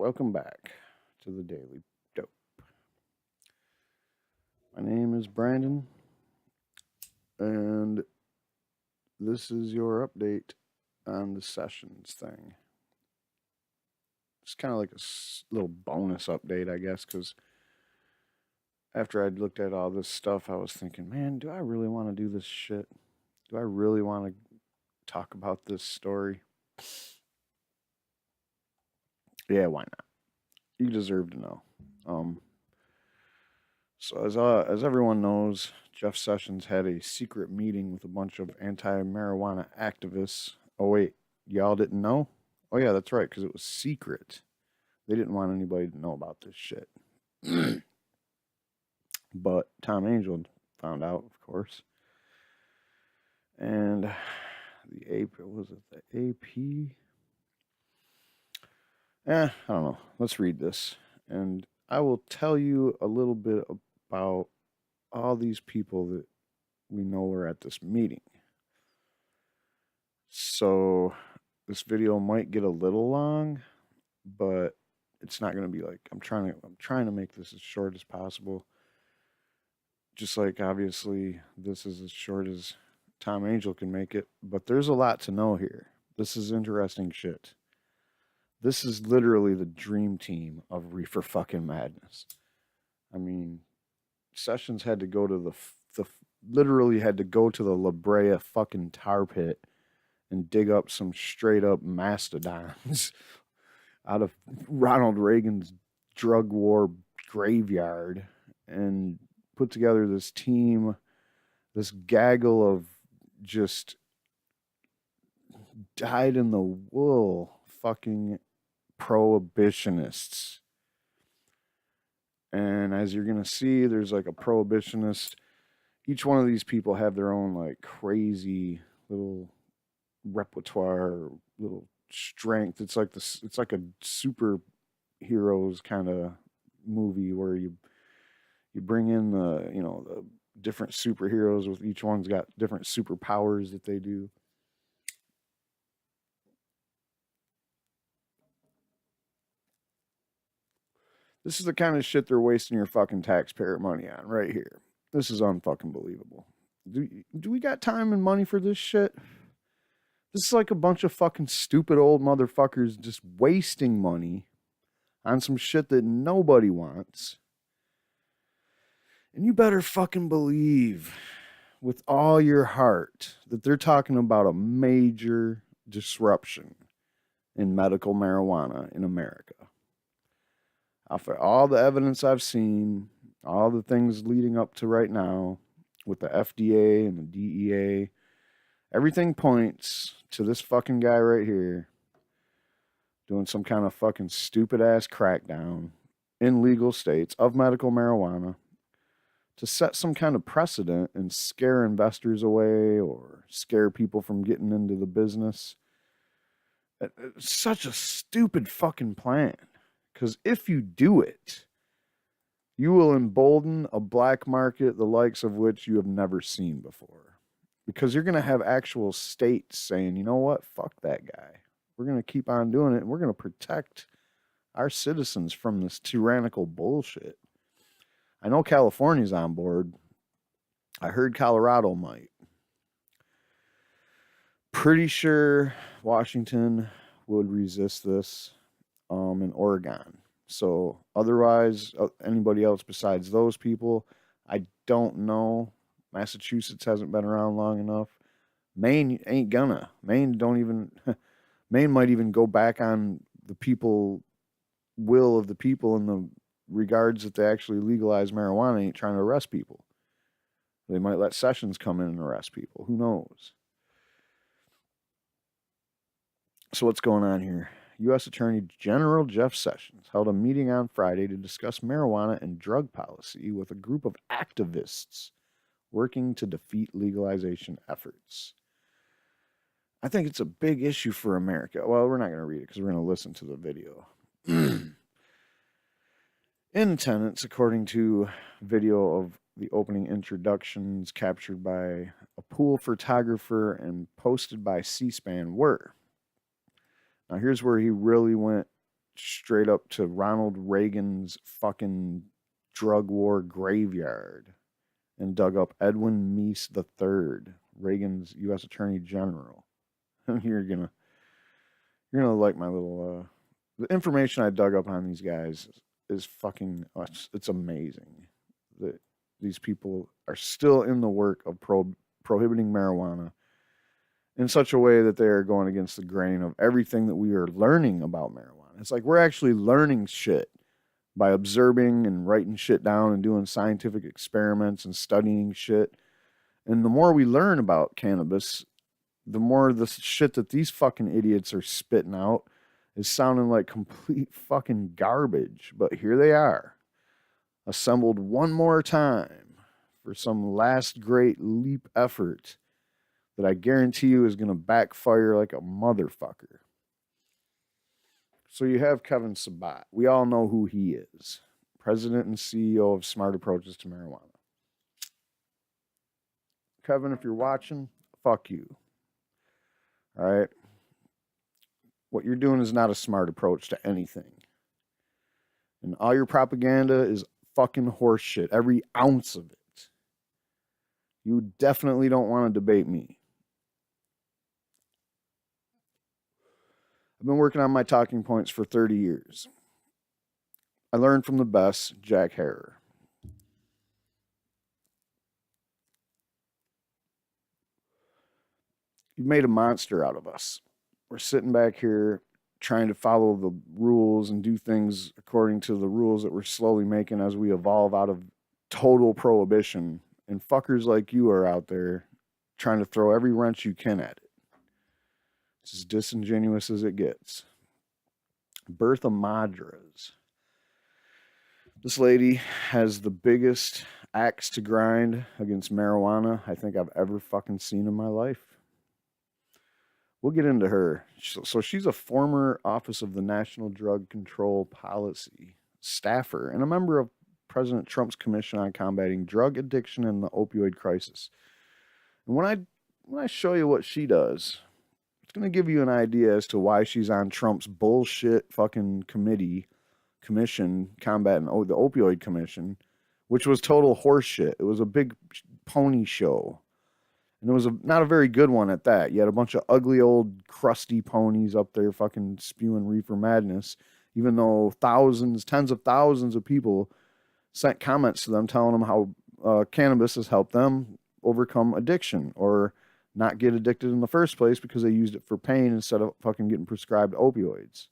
welcome back to the Daily Dope. My name is Brandon, and this is your update on the sessions thing. It's kind of like a little bonus update, I guess, because after I'd looked at all this stuff, I was thinking, man, do I really want to do this shit? Do I really want to talk about this story? Yeah, why not? You deserve to know. So as everyone knows, Jeff Sessions had a secret meeting with a bunch of anti-marijuana activists. Oh wait, y'all didn't know? Oh yeah, that's right, because it was secret. They didn't want anybody to know about this shit. But Tom Angel found out, of course. And the AP, was it the AP? I don't know. Let's read this. And I will tell you a little bit about all these people that we know were at this meeting. So this video might get a little long, but it's not going to be like I'm trying to make this as short as possible. Just like obviously this is as short as Tom Angel can make it, but there's a lot to know here. This is interesting shit. This is literally the dream team of Reefer fucking madness. I mean, Sessions had to go to the literally had to go to the La Brea fucking tar pit and dig up some straight up mastodons out of Ronald Reagan's drug war graveyard and put together this team, this gaggle of just dyed in the wool fucking prohibitionists. And as you're going to see, there's like a prohibitionist. Each one of these people have their own like crazy little repertoire, little strength. It's like this. It's like a superheroes kind of movie where you bring in the different superheroes with each one's got different superpowers that they do. This is the kind of shit they're wasting your fucking taxpayer money on right here. This is unfucking believable. Do we got time and money for this shit? This is like a bunch of fucking stupid old motherfuckers just wasting money on some shit that nobody wants. And you better fucking believe with all your heart that they're talking about a major disruption in medical marijuana in America. For all the evidence I've seen, all the things leading up to right now with the FDA and the DEA, everything points to this fucking guy right here doing some kind of fucking stupid ass crackdown in legal states of medical marijuana to set some kind of precedent and scare investors away or scare people from getting into the business. It's such a stupid fucking plan. Because if you do it, you will embolden a black market the likes of which you have never seen before. Because you're going to have actual states saying, you know what, fuck that guy. We're going to keep on doing it, and we're going to protect our citizens from this tyrannical bullshit. I know California's on board. I heard Colorado might. Pretty sure Washington would resist this. In Oregon. So otherwise, anybody else besides those people, I don't know. Massachusetts hasn't been around long enough. Maine ain't gonna. Maine might even go back on the will of the people in the regards that they actually legalize marijuana, ain't trying to arrest people. They might let Sessions come in and arrest people. Who knows? So what's going on here? U.S. Attorney General Jeff Sessions held a meeting on Friday to discuss marijuana and drug policy with a group of activists working to defeat legalization efforts. I think it's a big issue for America. Well, we're not going to read it because we're going to listen to the video. In attendance, according to video of the opening introductions captured by a pool photographer and posted by C-SPAN, were. Now, here's where he really went straight up to Ronald Reagan's fucking drug war graveyard and dug up Edwin Meese III, Reagan's U.S. Attorney General. You're gonna like my little the information I dug up on these guys is fucking it's amazing that these people are still in the work of prohibiting marijuana in such a way that they are going against the grain of everything that we are learning about marijuana. It's like we're actually learning shit by observing and writing shit down and doing scientific experiments and studying shit. And the more we learn about cannabis, the more the shit that these fucking idiots are spitting out is sounding like complete fucking garbage. But here they are, assembled one more time for some last great leap effort that I guarantee you is going to backfire like a motherfucker. So you have Kevin Sabat. We all know who he is. President and CEO of Smart Approaches to Marijuana. Kevin, if you're watching, fuck you. All right? What you're doing is not a smart approach to anything. And all your propaganda is fucking horseshit. Every ounce of it. You definitely don't want to debate me. I've been working on my talking points for 30 years. I learned from the best, Jack Harrer. You've made a monster out of us. We're sitting back here trying to follow the rules and do things according to the rules that we're slowly making as we evolve out of total prohibition. And fuckers like you are out there trying to throw every wrench you can at it. It's as disingenuous as it gets. Bertha Madras. This lady has the biggest axe to grind against marijuana I think I've ever fucking seen in my life. We'll get into her. So she's a former Office of the National Drug Control Policy staffer and a member of President Trump's Commission on Combating Drug Addiction and the Opioid Crisis. And when I show you what she does, it's going to give you an idea as to why she's on Trump's bullshit fucking commission combating the opioid commission, which was total horseshit. It was a big pony show. And it was not a very good one at that. You had a bunch of ugly old crusty ponies up there fucking spewing reefer madness, even though tens of thousands of people sent comments to them telling them how cannabis has helped them overcome addiction or not get addicted in the first place because they used it for pain instead of fucking getting prescribed opioids.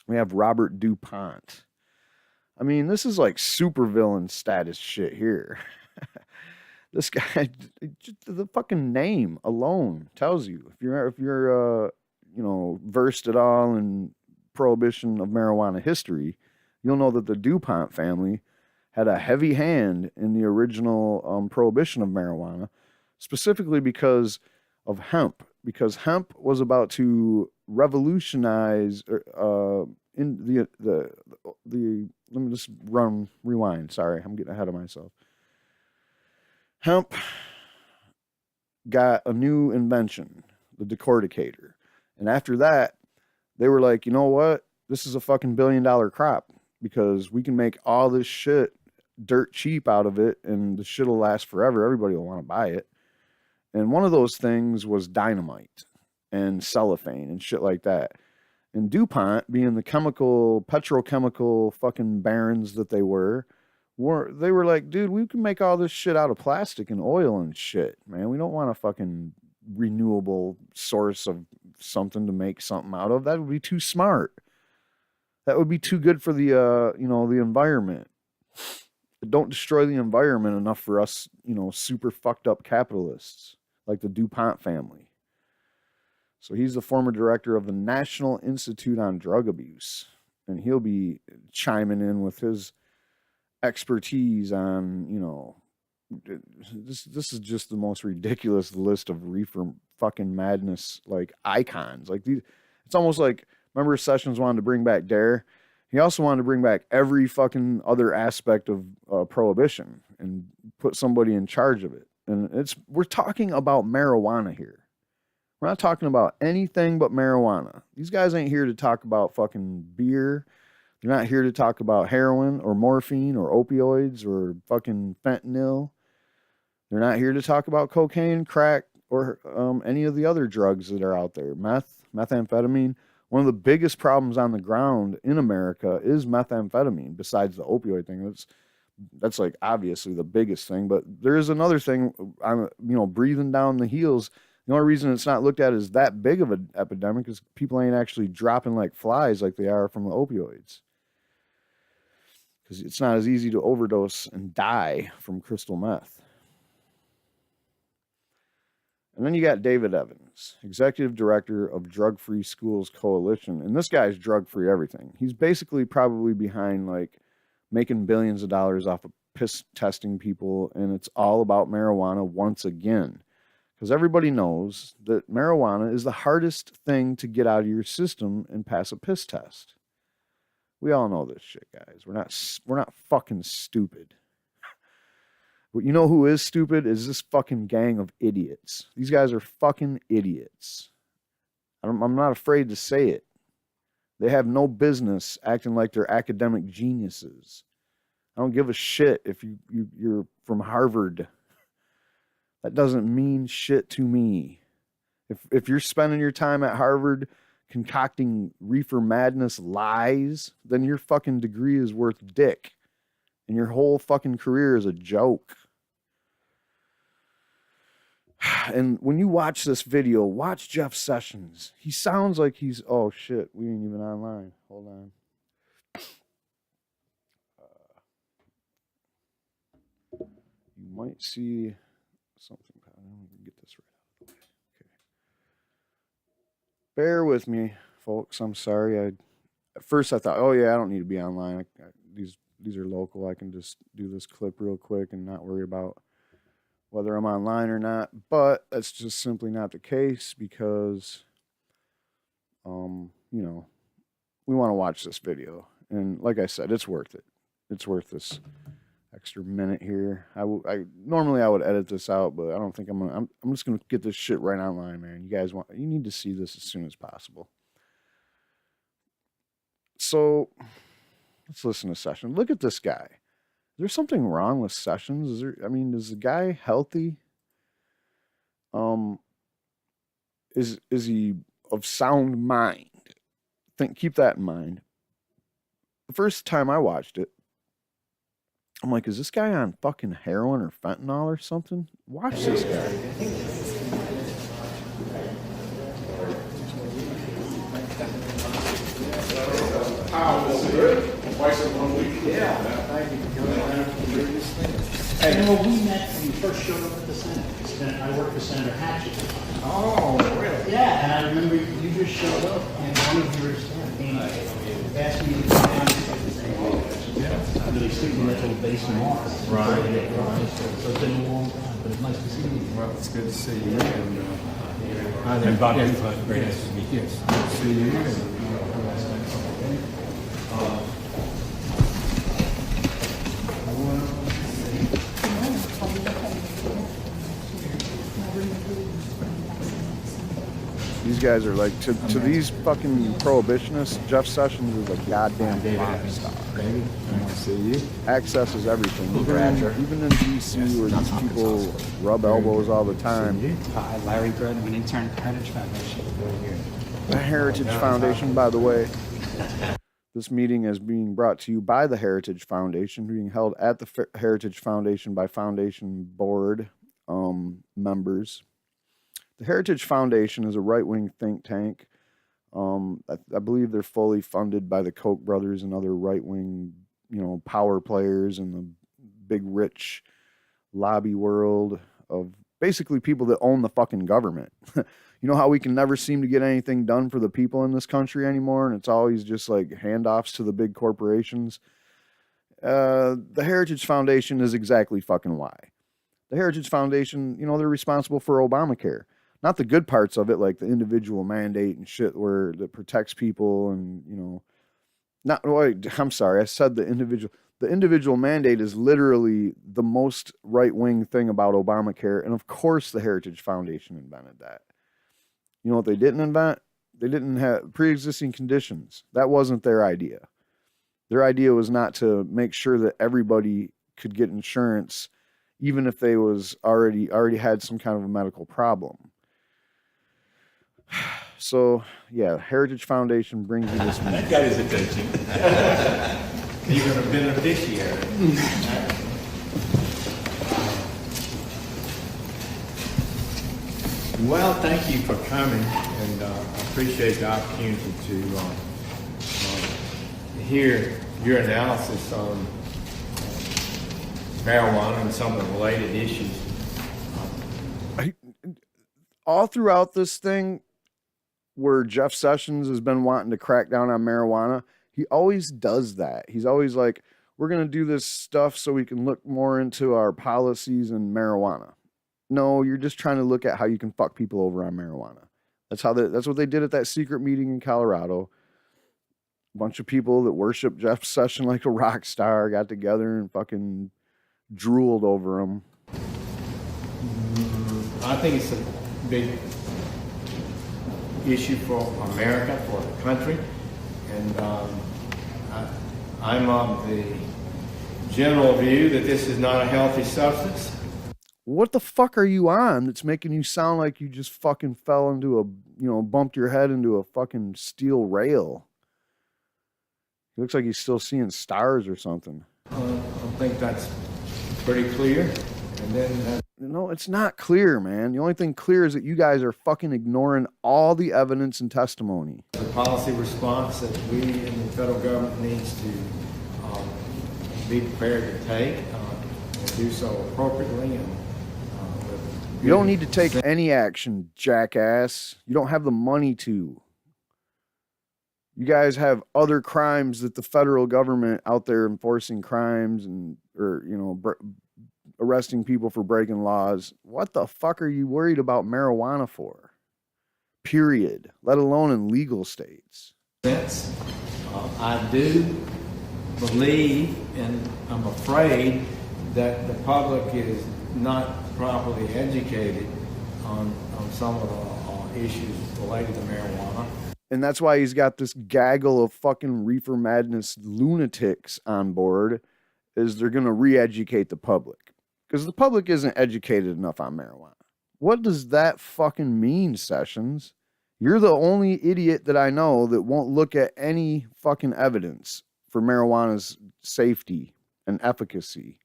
We have Robert DuPont. I mean, this is like supervillain status shit here. This guy, just the fucking name alone tells you if you're versed at all in prohibition of marijuana history, you'll know that the DuPont family had a heavy hand in the original prohibition of marijuana, specifically because of hemp. Because hemp was about to revolutionize in the. Let me just rewind. Sorry, I'm getting ahead of myself. Hemp got a new invention, the decorticator. And after that, they were like, you know what? This is a fucking $1 billion crop because we can make all this shit dirt cheap out of it and the shit will last forever. Everybody will want to buy it. And one of those things was dynamite and cellophane and shit like that. And DuPont, being the petrochemical fucking barons that they were like, dude, we can make all this shit out of plastic and oil and shit, man. We don't want a fucking renewable source of something to make something out of. That would be too smart. That would be too good for the the environment. Don't destroy the environment enough for us, super fucked up capitalists like the DuPont family. So he's the former director of the National Institute on Drug Abuse, and he'll be chiming in with his expertise on, this is just the most ridiculous list of reefer fucking madness, like icons. Like these, it's almost like, remember Sessions wanted to bring back Dare? He also wanted to bring back every fucking other aspect of prohibition and put somebody in charge of it. And we're talking about marijuana here. We're not talking about anything but marijuana. These guys ain't here to talk about fucking beer. They're not here to talk about heroin or morphine or opioids or fucking fentanyl. They're not here to talk about cocaine, crack, or any of the other drugs that are out there. Methamphetamine. One of the biggest problems on the ground in America is methamphetamine, besides the opioid thing. That's like obviously the biggest thing. But there is another thing, breathing down the heels. The only reason it's not looked at as that big of an epidemic is people ain't actually dropping like flies like they are from the opioids. Because it's not as easy to overdose and die from crystal meth. And then you got David Evans, Executive Director of Drug Free Schools Coalition. And this guy's drug free everything. He's basically probably behind like making billions of dollars off of piss testing people. And it's all about marijuana once again. Because everybody knows that marijuana is the hardest thing to get out of your system and pass a piss test. We all know this shit, guys. We're not fucking stupid. But you know who is stupid is this fucking gang of idiots. These guys are fucking idiots. I'm not afraid to say it. They have no business acting like they're academic geniuses. I don't give a shit if you're from Harvard. That doesn't mean shit to me. If you're spending your time at Harvard concocting reefer madness lies, then your fucking degree is worth dick. And your whole fucking career is a joke. And when you watch this video, watch Jeff Sessions. He sounds like he's... Oh, shit. We ain't even online. Hold on. You might see something. I'm going to get this right out of the way. Okay. Bear with me, folks. I'm sorry. At first I thought, oh, yeah, I don't need to be online. These are local. I can just do this clip real quick and not worry about whether I'm online or not, but that's just simply not the case because, we want to watch this video. And like I said, it's worth it. It's worth this extra minute here. Normally I would edit this out, but I don't think I'm just going to get this shit right online, man. You need to see this as soon as possible. So let's listen to Sessions. Look at this guy. Is there something wrong with Sessions? Is the guy healthy? Is he of sound mind? Keep that in mind. The first time I watched it, I'm like, is this guy on fucking heroin or fentanyl or something? Watch this guy. Twice in 1 week. Yeah, thank you for coming around to do this thing. Hey, well, we met when you first showed up at the Senate. I worked for Senator Hatchett. Oh, really? Yeah, and I remember you just showed up, and one of yours asked me to come down and really stick in that little basement office. Right. So it's been a long time, but it's nice to see you. Well, it's good to see you. And Bob, great to meet you. Good to see you. These guys are like, to these fucking prohibitionists, Jeff Sessions is a goddamn rock star. Baby, nice to see you. Access is everything. Even in DC, where these people rub elbows all the time. Hi, Larry Bread. I'm an intern at the Heritage Foundation. The Heritage Foundation, by the way. This meeting is being brought to you by the Heritage Foundation, being held at the Heritage Foundation by Foundation Board members. The Heritage Foundation is a right-wing think tank. I believe they're fully funded by the Koch brothers and other right-wing, power players in the big rich lobby world of basically people that own the fucking government. You know how we can never seem to get anything done for the people in this country anymore, and it's always just like handoffs to the big corporations? The Heritage Foundation is exactly fucking why. The Heritage Foundation, they're responsible for Obamacare. Not the good parts of it, like the individual mandate and shit that protects people and, I'm sorry, I said the individual mandate is literally the most right-wing thing about Obamacare. And of course the Heritage Foundation invented that. You know what they didn't invent? They didn't have pre-existing conditions. That wasn't their idea. Their idea was not to make sure that everybody could get insurance, even if they was already had some kind of a medical problem. So yeah, Heritage Foundation brings you this. That got his attention. Even a beneficiary. Well, thank you for coming, and I appreciate the opportunity to hear your analysis on marijuana and some of the related issues. All throughout this thing, where Jeff Sessions has been wanting to crack down on marijuana, he always does that. He's always like, we're going to do this stuff so we can look more into our policies and marijuana. No, you're just trying to look at how you can fuck people over on marijuana. That's what they did at that secret meeting in Colorado. A bunch of people that worship Jeff Sessions like a rock star got together and fucking drooled over him. I think it's a big issue for America, for the country, and I'm of the general view that this is not a healthy substance. What the fuck are you on that's making you sound like you just fucking fell into bumped your head into a fucking steel rail? He looks like he's still seeing stars or something. I think that's pretty clear. And then no, it's not clear, man. The only thing clear is that you guys are fucking ignoring all the evidence and testimony. The policy response that we in the federal government needs to be prepared to take and do so appropriately. And you don't need to take any action, jackass. You don't have the money to. You guys have other crimes that the federal government out there enforcing crimes arresting people for breaking laws. What the fuck are you worried about marijuana for? Period. Let alone in legal states. I do believe, and I'm afraid, that the public is not properly educated on some of the issues related to marijuana. And that's why he's got this gaggle of fucking reefer madness lunatics on board, is they're going to re-educate the public. Because the public isn't educated enough on marijuana. What does that fucking mean, Sessions? You're the only idiot that I know that won't look at any fucking evidence for marijuana's safety and efficacy.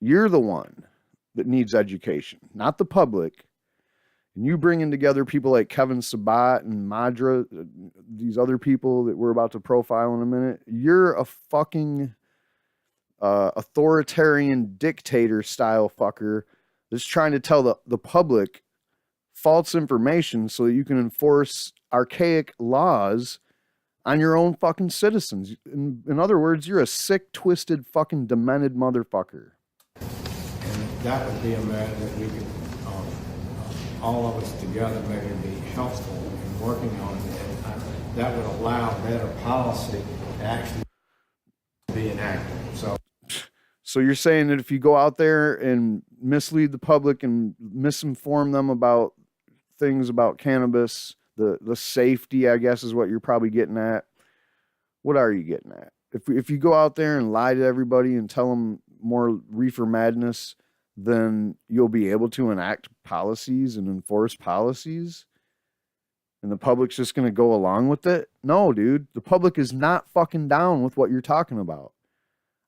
You're the one that needs education, not the public. And you bringing together people like Kevin Sabat and Madra, these other people that we're about to profile in a minute, you're a fucking authoritarian dictator style fucker that's trying to tell the public false information so that you can enforce archaic laws on your own fucking citizens. In other words, you're a sick, twisted, fucking demented motherfucker. And that would be a matter that we could, all of us together, maybe be helpful in working on it. And that would allow better policy to actually be enacted. So you're saying that if you go out there and mislead the public and misinform them about things about cannabis, the safety, I guess, is what you're probably getting at. What are you getting at? If you go out there and lie to everybody and tell them more reefer madness, then you'll be able to enact policies and enforce policies, and the public's just going to go along with it? No, dude. The public is not fucking down with what you're talking about.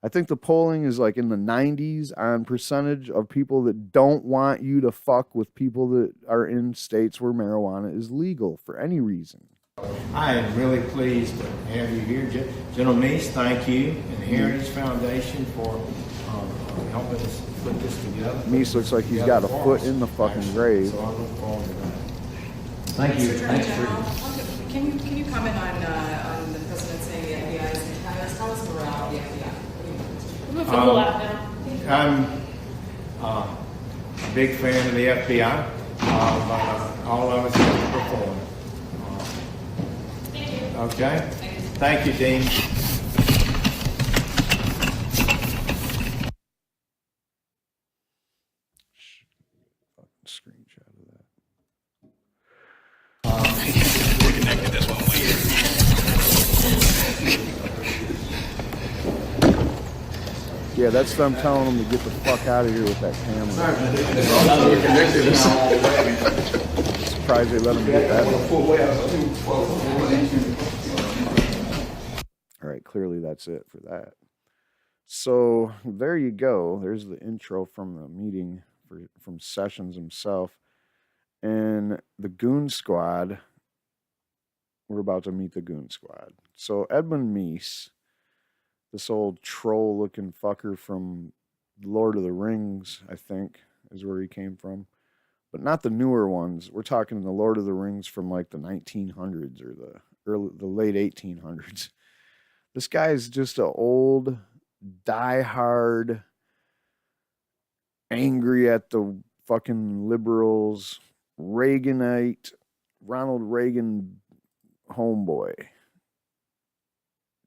I think the polling is like in the 90s on percentage of people that don't want you to fuck with people that are in states where marijuana is legal for any reason. I am really pleased to have you here. General Meese, thank you, and the Heritage Foundation for helping us put this together. Meese looks like he's got a foot in the fucking grave. So I look forward to that. Thank you. Mr. Attorney Thanks General, for. can you comment on the president saying the FBI is in Congress? Tell us more about the FBI. I'm a big fan of the FBI. All of us have to perform. Okay? Thank you, Dean. Screenshot of that. Yeah, that's them telling them to get the fuck out of here with that camera. Surprised they let them get that. All right, clearly that's it for that. So there you go. There's the intro from the meeting from Sessions himself. And the Goon Squad, we're about to meet the Goon Squad. So Edmund Meese, this old troll-looking fucker from Lord of the Rings, I think, is where he came from. But not the newer ones. We're talking the Lord of the Rings from like the 1900s or the late 1800s. This guy is just an old, diehard, angry at the fucking liberals, Reaganite, Ronald Reagan homeboy.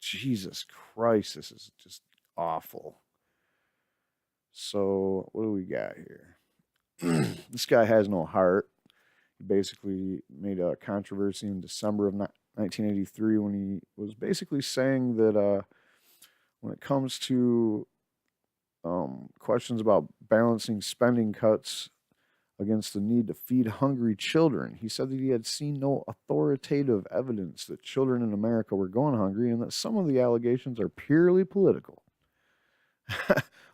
Jesus Christ, this is just awful. So, what do we got here? This guy has no heart. He basically made a controversy in December of 1983 when he was basically saying that when it comes to questions about balancing spending cuts against the need to feed hungry children, he said that he had seen no authoritative evidence that children in America were going hungry and that some of the allegations are purely political.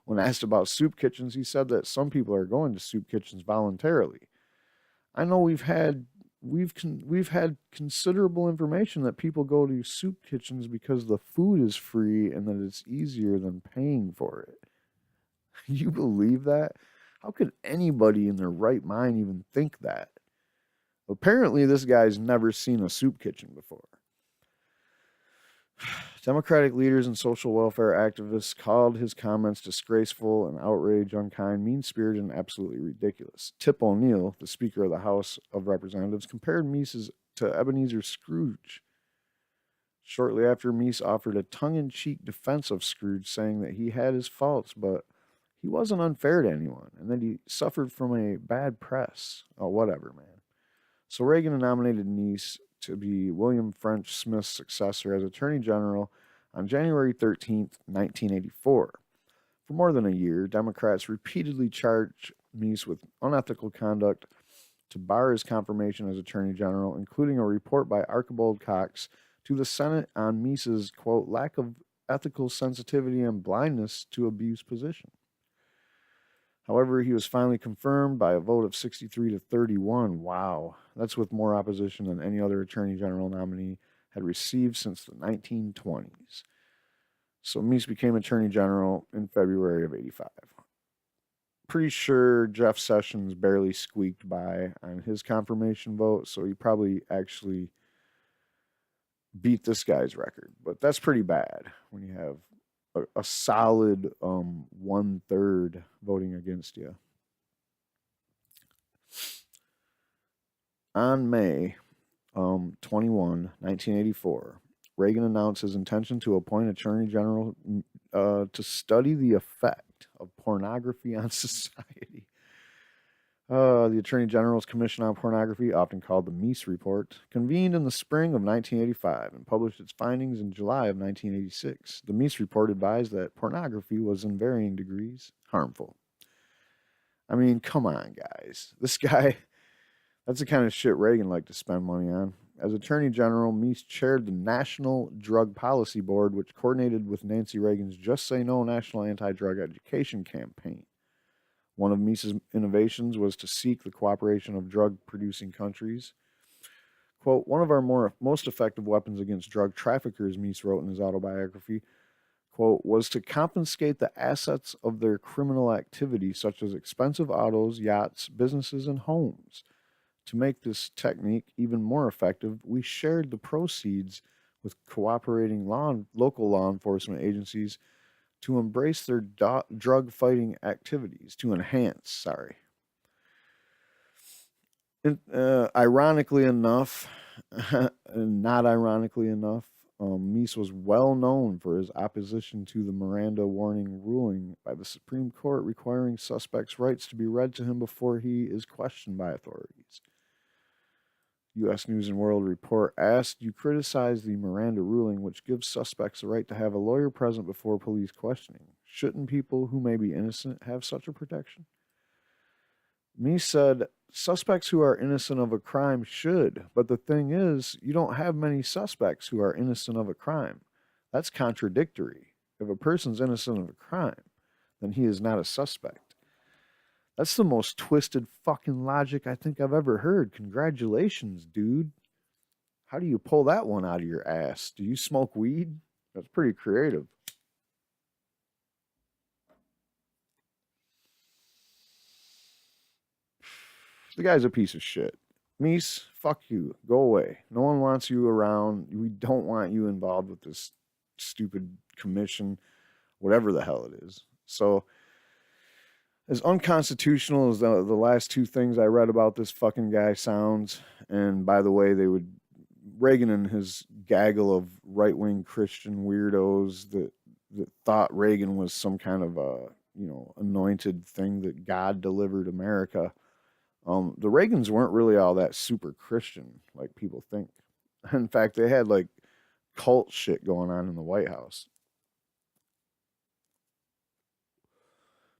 When asked about soup kitchens, he said that some people are going to soup kitchens voluntarily. I know we've had considerable information that people go to soup kitchens because the food is free and that it's easier than paying for it. You believe that? How could anybody in their right mind even think that? Apparently, this guy's never seen a soup kitchen before. Democratic leaders and social welfare activists called his comments disgraceful and outrage, unkind, mean-spirited, and absolutely ridiculous. Tip O'Neill, the Speaker of the House of Representatives, compared Meese to Ebenezer Scrooge. Shortly after, Meese offered a tongue-in-cheek defense of Scrooge, saying that he had his faults, but he wasn't unfair to anyone, and that he suffered from a bad press. Oh, whatever, man. So Reagan nominated Meese to be William French Smith's successor as Attorney General on January 13th, 1984. For more than a year, Democrats repeatedly charged Meese with unethical conduct to bar his confirmation as Attorney General, including a report by Archibald Cox to the Senate on Meese's, quote, lack of ethical sensitivity and blindness to abuse position. However, he was finally confirmed by a vote of 63 to 31. Wow, that's with more opposition than any other Attorney General nominee had received since the 1920s. So Meese became Attorney General in February of 85. Pretty sure Jeff Sessions barely squeaked by on his confirmation vote, so he probably actually beat this guy's record. But that's pretty bad when you have a solid 1/3 voting against you. On May 21, 1984, Reagan announced his intention to appoint Attorney General to study the effect of pornography on society. The Attorney General's Commission on Pornography, often called the Meese Report, convened in the spring of 1985 and published its findings in July of 1986. The Meese Report advised that pornography was in varying degrees harmful. I mean, come on, guys. This guy, that's the kind of shit Reagan liked to spend money on. As Attorney General, Meese chaired the National Drug Policy Board, which coordinated with Nancy Reagan's Just Say No national anti-drug education campaign. One of Meese's innovations was to seek the cooperation of drug-producing countries. Quote, one of our most effective weapons against drug traffickers, Meese wrote in his autobiography, quote, was to confiscate the assets of their criminal activity, such as expensive autos, yachts, businesses, and homes. To make this technique even more effective, we shared the proceeds with cooperating local law enforcement agencies to embrace their drug-fighting activities, to enhance, ironically enough, and not ironically enough, Meese was well known for his opposition to the Miranda warning ruling by the Supreme Court requiring suspects' rights to be read to him before he is questioned by authorities. U.S. News and World Report asked, you criticize the Miranda ruling, which gives suspects the right to have a lawyer present before police questioning. Shouldn't people who may be innocent have such a protection? Me said, suspects who are innocent of a crime should, but the thing is, you don't have many suspects who are innocent of a crime. That's contradictory. If a person's innocent of a crime, then he is not a suspect. That's the most twisted fucking logic I think I've ever heard. Congratulations, dude. How do you pull that one out of your ass? Do you smoke weed? That's pretty creative. The guy's a piece of shit. Meese, fuck you. Go away. No one wants you around. We don't want you involved with this stupid commission, whatever the hell it is. So, as unconstitutional as the last two things I read about this fucking guy sounds, and by the way, Reagan and his gaggle of right-wing Christian weirdos that thought Reagan was some kind of a, anointed thing that God delivered America. The Reagans weren't really all that super Christian like people think. In fact, they had like cult shit going on in the White House.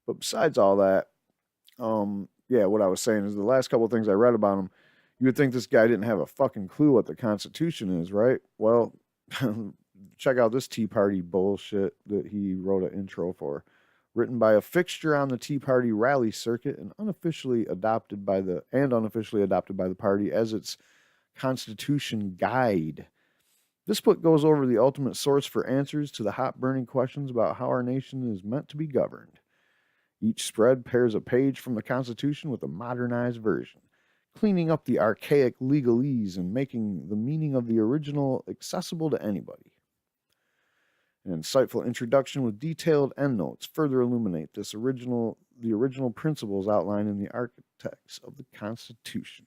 But besides all that, what I was saying is the last couple of things I read about him, you would think this guy didn't have a fucking clue what the Constitution is, right? Well, check out this Tea Party bullshit that he wrote an intro for. Written by a fixture on the Tea Party rally circuit and unofficially adopted by the party as its Constitution guide. This book goes over the ultimate source for answers to the hot-burning questions about how our nation is meant to be governed. Each spread pairs a page from the Constitution with a modernized version, cleaning up the archaic legalese and making the meaning of the original accessible to anybody. An insightful introduction with detailed endnotes further illuminate the original principles outlined in the architects of the Constitution.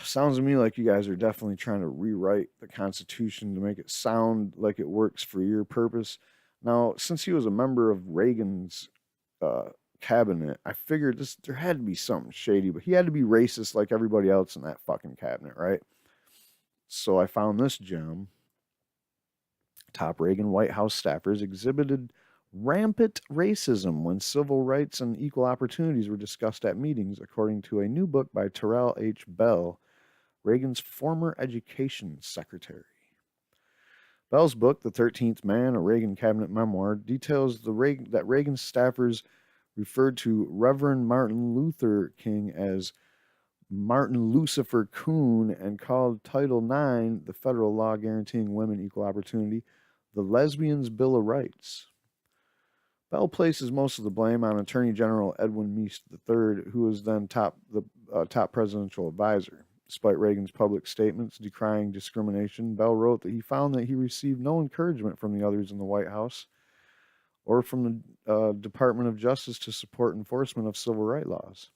Sounds to me like you guys are definitely trying to rewrite the Constitution to make it sound like it works for your purpose. Now, since he was a member of Reagan's cabinet, I figured there had to be something shady, but he had to be racist like everybody else in that fucking cabinet, right? So I found this gem. Top Reagan White House staffers exhibited rampant racism when civil rights and equal opportunities were discussed at meetings, according to a new book by Terrell H. Bell, Reagan's former education secretary. Bell's book, The 13th Man, a Reagan cabinet memoir, details that Reagan staffers referred to Reverend Martin Luther King as Martin Lucifer Coon and called Title IX, the federal law guaranteeing women equal opportunity, the Lesbians' Bill of Rights. Bell places most of the blame on Attorney General Edwin Meese III, who was then top presidential advisor. Despite Reagan's public statements decrying discrimination, Bell wrote that he found that he received no encouragement from the others in the White House or from the Department of Justice to support enforcement of civil rights laws.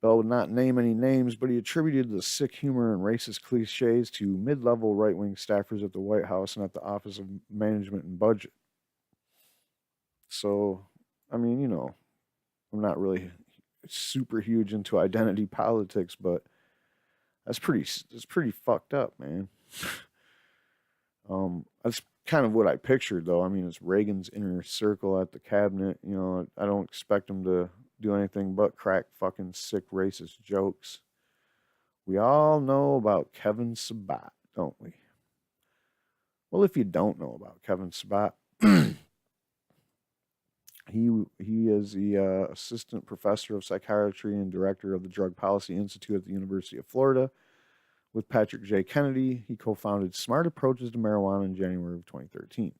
Bell would not name any names, but he attributed the sick humor and racist cliches to mid-level right-wing staffers at the White House and at the Office of Management and Budget. So, I mean, I'm not really super huge into identity politics, but that's pretty fucked up, man. That's kind of what I pictured, though. I mean, it's Reagan's inner circle at the cabinet. I don't expect him to do anything but crack fucking sick racist jokes. We all know about Kevin Sabat, don't we? Well, if you don't know about Kevin Sabat, he is the assistant professor of psychiatry and director of the Drug Policy Institute at the University of Florida. With Patrick J. Kennedy, he co-founded Smart Approaches to Marijuana in January of 2013.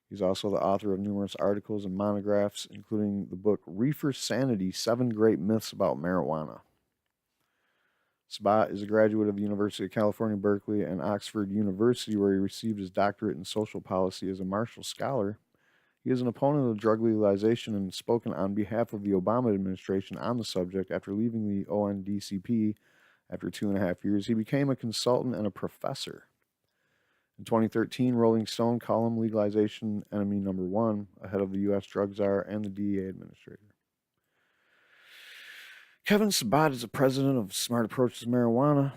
He's also the author of numerous articles and monographs, including the book Reefer Sanity, 7 Great Myths About Marijuana. Sabat is a graduate of the University of California, Berkeley, and Oxford University, where he received his doctorate in social policy as a Marshall Scholar. He is an opponent of drug legalization and spoken on behalf of the Obama administration on the subject. After leaving the ONDCP after 2.5 years, he became a consultant and a professor. In 2013, Rolling Stone called him legalization enemy number 1, ahead of the U.S. drug czar and the DEA administrator. Kevin Sabat is the president of Smart Approaches to Marijuana.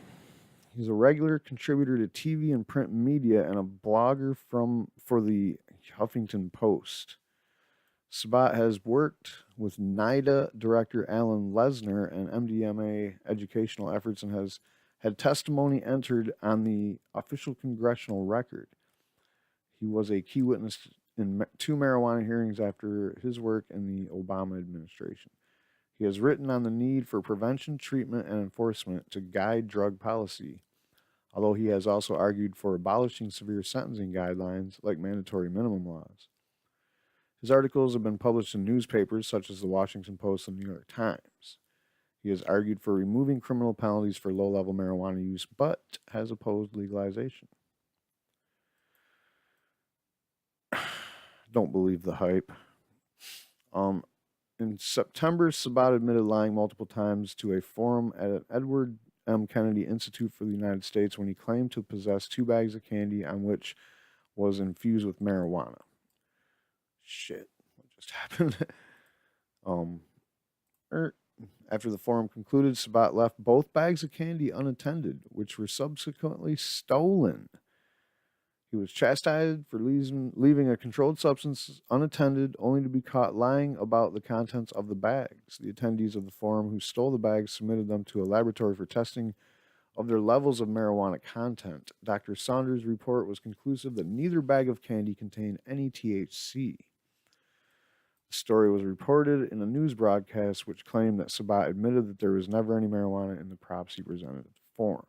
He's a regular contributor to TV and print media and a blogger for the Huffington Post. Sabat has worked with NIDA director Alan Lesner and MDMA educational efforts and has had testimony entered on the official congressional record. He was a key witness in two marijuana hearings after his work in the Obama administration. He has written on the need for prevention, treatment, and enforcement to guide drug policy, although he has also argued for abolishing severe sentencing guidelines like mandatory minimum laws. His articles have been published in newspapers such as the Washington Post and New York Times. He has argued for removing criminal penalties for low-level marijuana use, but has opposed legalization. Don't believe the hype. In September, Sabat admitted lying multiple times to a forum at an Edward M. Kennedy Institute for the United States when he claimed to possess 2 bags of candy on which was infused with marijuana. Shit, what just happened? After the forum concluded, Sabat left both bags of candy unattended, which were subsequently stolen. He was chastised for leaving a controlled substance unattended, only to be caught lying about the contents of the bags. The attendees of the forum who stole the bags submitted them to a laboratory for testing of their levels of marijuana content. Dr. Saunders' report was conclusive that neither bag of candy contained any THC. The story was reported in a news broadcast which claimed that Sabat admitted that there was never any marijuana in the props he presented at the forum.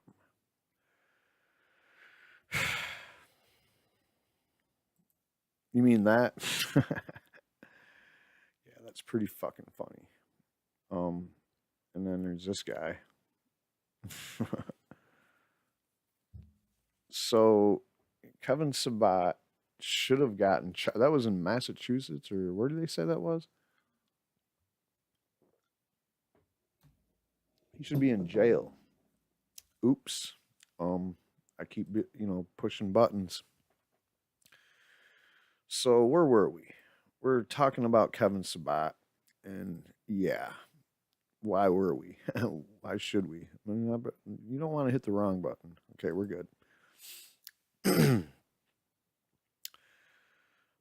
You mean that? Yeah, that's pretty fucking funny. And then there's this guy. So Kevin Sabat should have gotten that was in Massachusetts, or where did they say that was? He should be in jail. Oops. I keep pushing buttons. So where were we? We're talking about Kevin Sabat, and yeah, why were we? Why should we? You don't want to hit the wrong button. Okay, we're good.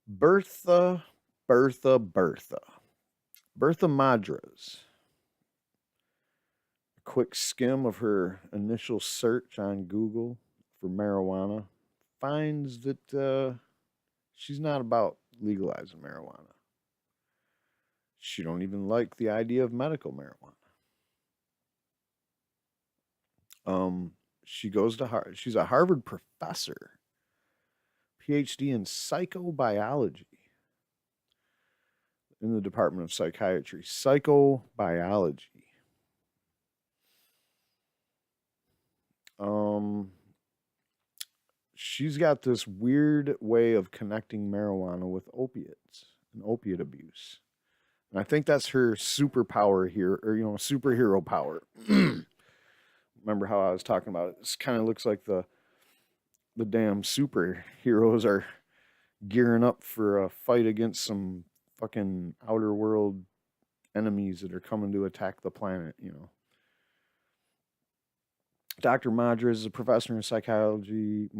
Bertha Madras. A quick skim of her initial search on Google for marijuana finds that she's not about legalizing marijuana. She don't even like the idea of medical marijuana. She goes to Harvard. She's a Harvard professor, PhD in psychobiology in the Department of Psychiatry. Psychobiology. She's got this weird way of connecting marijuana with opiates and opiate abuse. And I think that's her superpower here, or, superhero power. Remember how I was talking about it? This kind of looks like the damn superheroes are gearing up for a fight against some fucking outer world enemies that are coming to attack the planet, Dr. Madras is a professor in psychobiology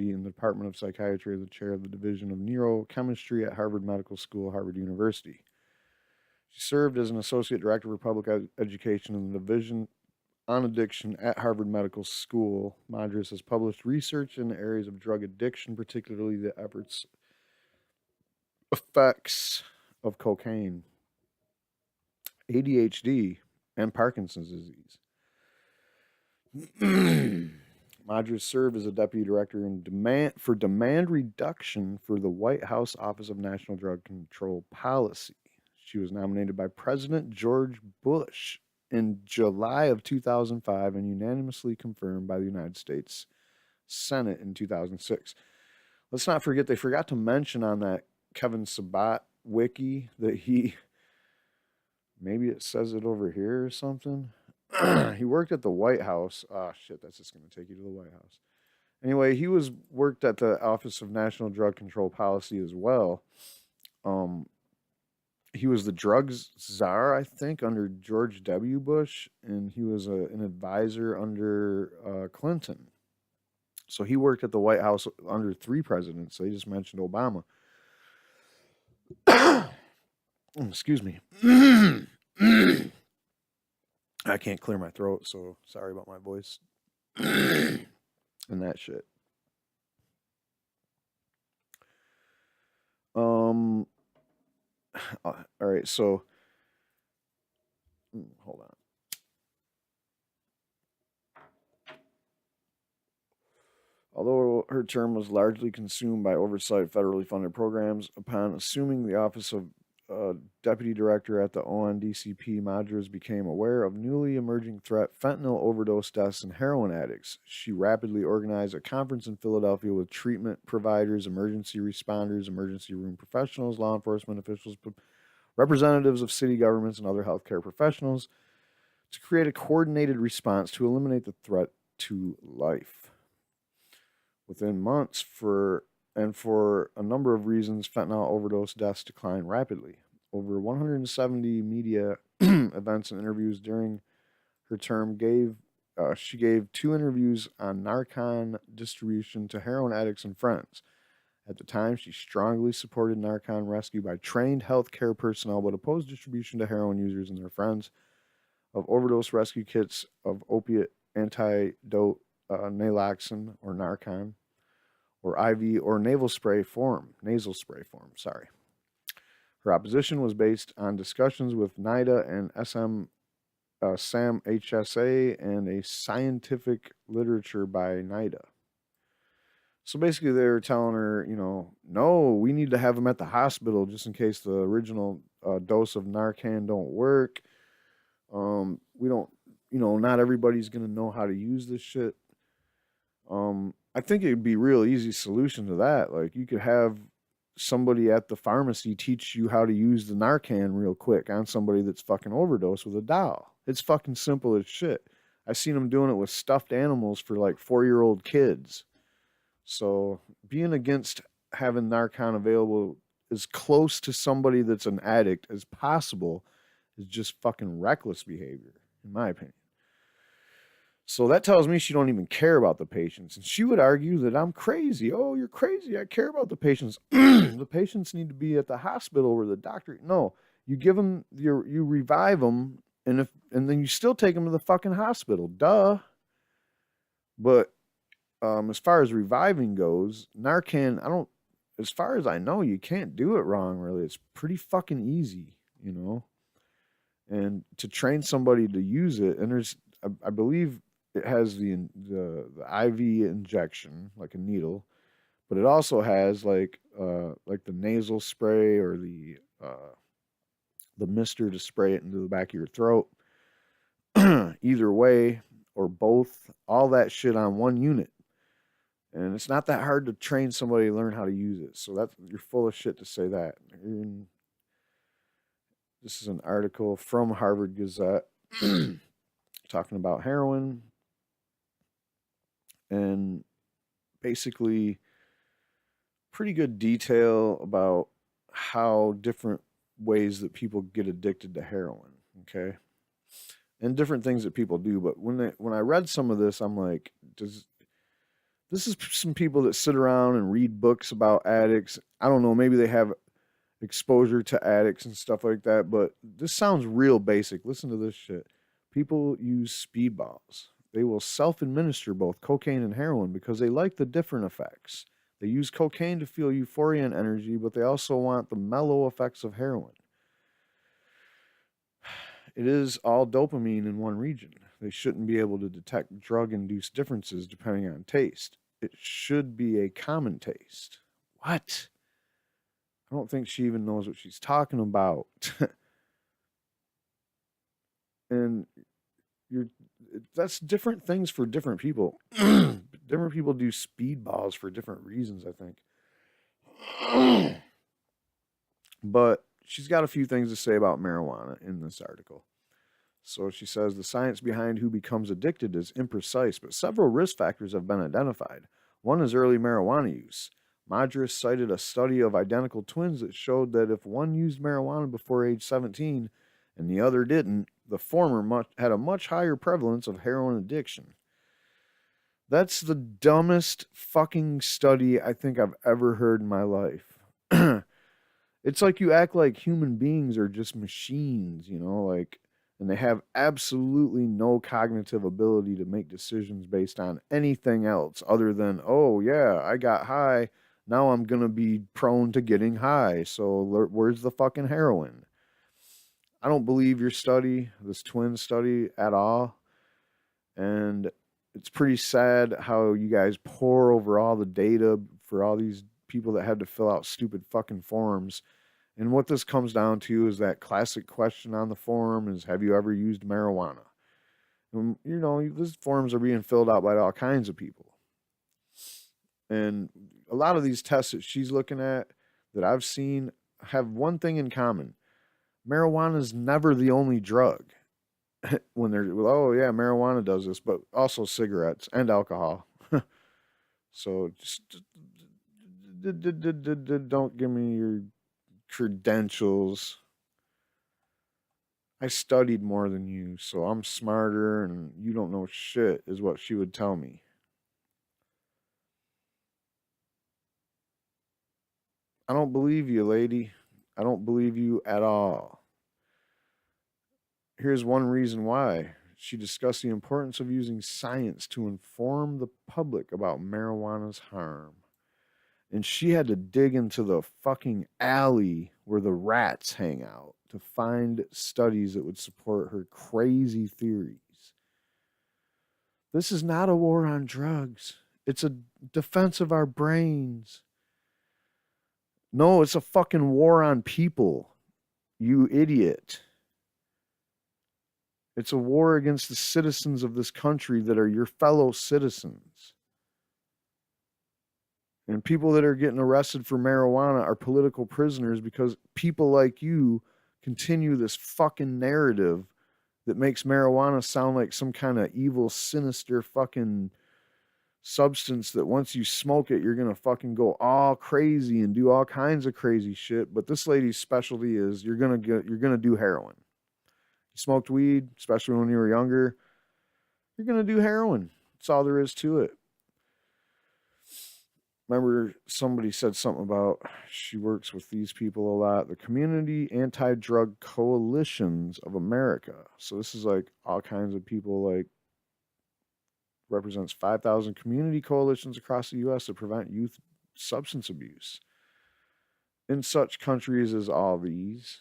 in the Department of Psychiatry, the chair of the Division of Neurochemistry at Harvard Medical School, Harvard University. She served as an associate director for public education in the Division on Addiction at Harvard Medical School. Madras has published research in the areas of drug addiction, particularly the effects of cocaine, ADHD, and Parkinson's disease. Madras served as a deputy director in demand reduction for the White House Office of National Drug Control Policy. She was nominated by President George Bush in July of 2005 and unanimously confirmed by the United States Senate in 2006. Let's not forget, they forgot to mention on that Kevin Sabat wiki that maybe it says it over here or something. He worked at the White House. Oh, shit, that's just going to take you to the White House. Anyway, he worked at the Office of National Drug Control Policy as well. He was the drugs czar, I think, under George W. Bush, and he was an advisor under Clinton. So he worked at the White House under 3 presidents. They just mentioned Obama. Excuse me. I can't clear my throat, so sorry about my voice. And that shit. All right, so hold on. Although her term was largely consumed by oversight federally funded programs, upon assuming the office of deputy director at the ONDCP, Madras became aware of newly emerging threat: fentanyl overdose deaths and heroin addicts. She rapidly organized a conference in Philadelphia with treatment providers, emergency responders, emergency room professionals, law enforcement officials, representatives of city governments, and other healthcare professionals to create a coordinated response to eliminate the threat to life. Within months, for a number of reasons, fentanyl overdose deaths declined rapidly. Over 170 media events and interviews during her term she gave 2 interviews on Narcan distribution to heroin addicts and friends. At the time, she strongly supported Narcan rescue by trained healthcare personnel, but opposed distribution to heroin users and their friends of overdose rescue kits of opiate antidote naloxone or Narcan, or IV or nasal spray form. Sorry. Her opposition was based on discussions with NIDA and SAM HSA and a scientific literature by NIDA. So basically, they were telling her, no, we need to have them at the hospital just in case the original dose of Narcan don't work. We don't, not everybody's going to know how to use this shit. I think it'd be a real easy solution to that. Like, you could have somebody at the pharmacy teach you how to use the Narcan real quick on somebody that's fucking overdosed with a doll. It's fucking simple as shit. I seen them doing it with stuffed animals for like 4-year-old kids. So being against having Narcan available as close to somebody that's an addict as possible is just fucking reckless behavior, in my opinion. So that tells me she don't even care about the patients. And she would argue that I'm crazy. Oh, you're crazy. I care about the patients. The patients need to be at the hospital where the doctor... No, you give them, you revive them, and then you still take them to the fucking hospital. Duh. But as far as reviving goes, Narcan, as far as I know, you can't do it wrong, really. It's pretty fucking easy, And to train somebody to use it, and I believe it has the IV injection, like a needle, but it also has like the nasal spray or the mister to spray it into the back of your throat. Either way, or both, all that shit on one unit. And it's not that hard to train somebody to learn how to use it. So you're full of shit to say that. This is an article from Harvard Gazette talking about heroin. And basically pretty good detail about how different ways that people get addicted to heroin, okay? And different things that people do. But when I read some of this, I'm like, this is some people that sit around and read books about addicts. I don't know, maybe they have exposure to addicts and stuff like that, but this sounds real basic. Listen to this shit. People use speedballs. They will self-administer both cocaine and heroin because they like the different effects. They use cocaine to feel euphoria and energy, but they also want the mellow effects of heroin. It is all dopamine in one region. They shouldn't be able to detect drug-induced differences depending on taste. It should be a common taste. What? I don't think she even knows what she's talking about. And that's different things for different people. Different people do speedballs for different reasons, I think. But she's got a few things to say about marijuana in this article. So she says the science behind who becomes addicted is imprecise, but several risk factors have been identified. One is early marijuana use. Madras cited a study of identical twins that showed that if one used marijuana before age 17 and the other didn't, the former had a much higher prevalence of heroin addiction. That's the dumbest fucking study I think I've ever heard in my life. It's like you act like human beings are just machines, you know, like, and they have absolutely no cognitive ability to make decisions based on anything else other than, oh, yeah, I got high. Now I'm going to be prone to getting high. So where's the fucking heroin? I don't believe your study, this twin study, at all. And it's pretty sad how you guys pour over all the data for all these people that had to fill out stupid fucking forms. And what this comes down to is that classic question on the forum is, have you ever used marijuana? And, you know, these forms are being filled out by all kinds of people. And a lot of these tests that she's looking at that I've seen have one thing in common. Marijuana is never the only drug. When they're, well, oh yeah, marijuana does this, but also cigarettes and alcohol. So just don't give me your credentials. I studied more than you, so I'm smarter and you don't know shit, is what she would tell me. I don't believe you, lady. I don't believe you at all. Here's one reason why. She discussed the importance of using science to inform the public about marijuana's harm. And she had to dig into the fucking alley where the rats hang out to find studies that would support her crazy theories. This is not a war on drugs. It's a defense of our brains. No, it's a fucking war on people, you idiot. It's a war against the citizens of this country that are your fellow citizens. And people that are getting arrested for marijuana are political prisoners because people like you continue this fucking narrative that makes marijuana sound like some kind of evil, sinister fucking substance that once you smoke it, you're going to fucking go all crazy and do all kinds of crazy shit. But this lady's specialty is you're going to do heroin. You smoked weed, especially when you were younger, you're going to do heroin. That's all there is to it. Remember, somebody said something about she works with these people a lot. The Community Anti-Drug Coalitions of America. So this is like all kinds of people, like represents 5,000 community coalitions across the U.S. to prevent youth substance abuse. In such countries as all these.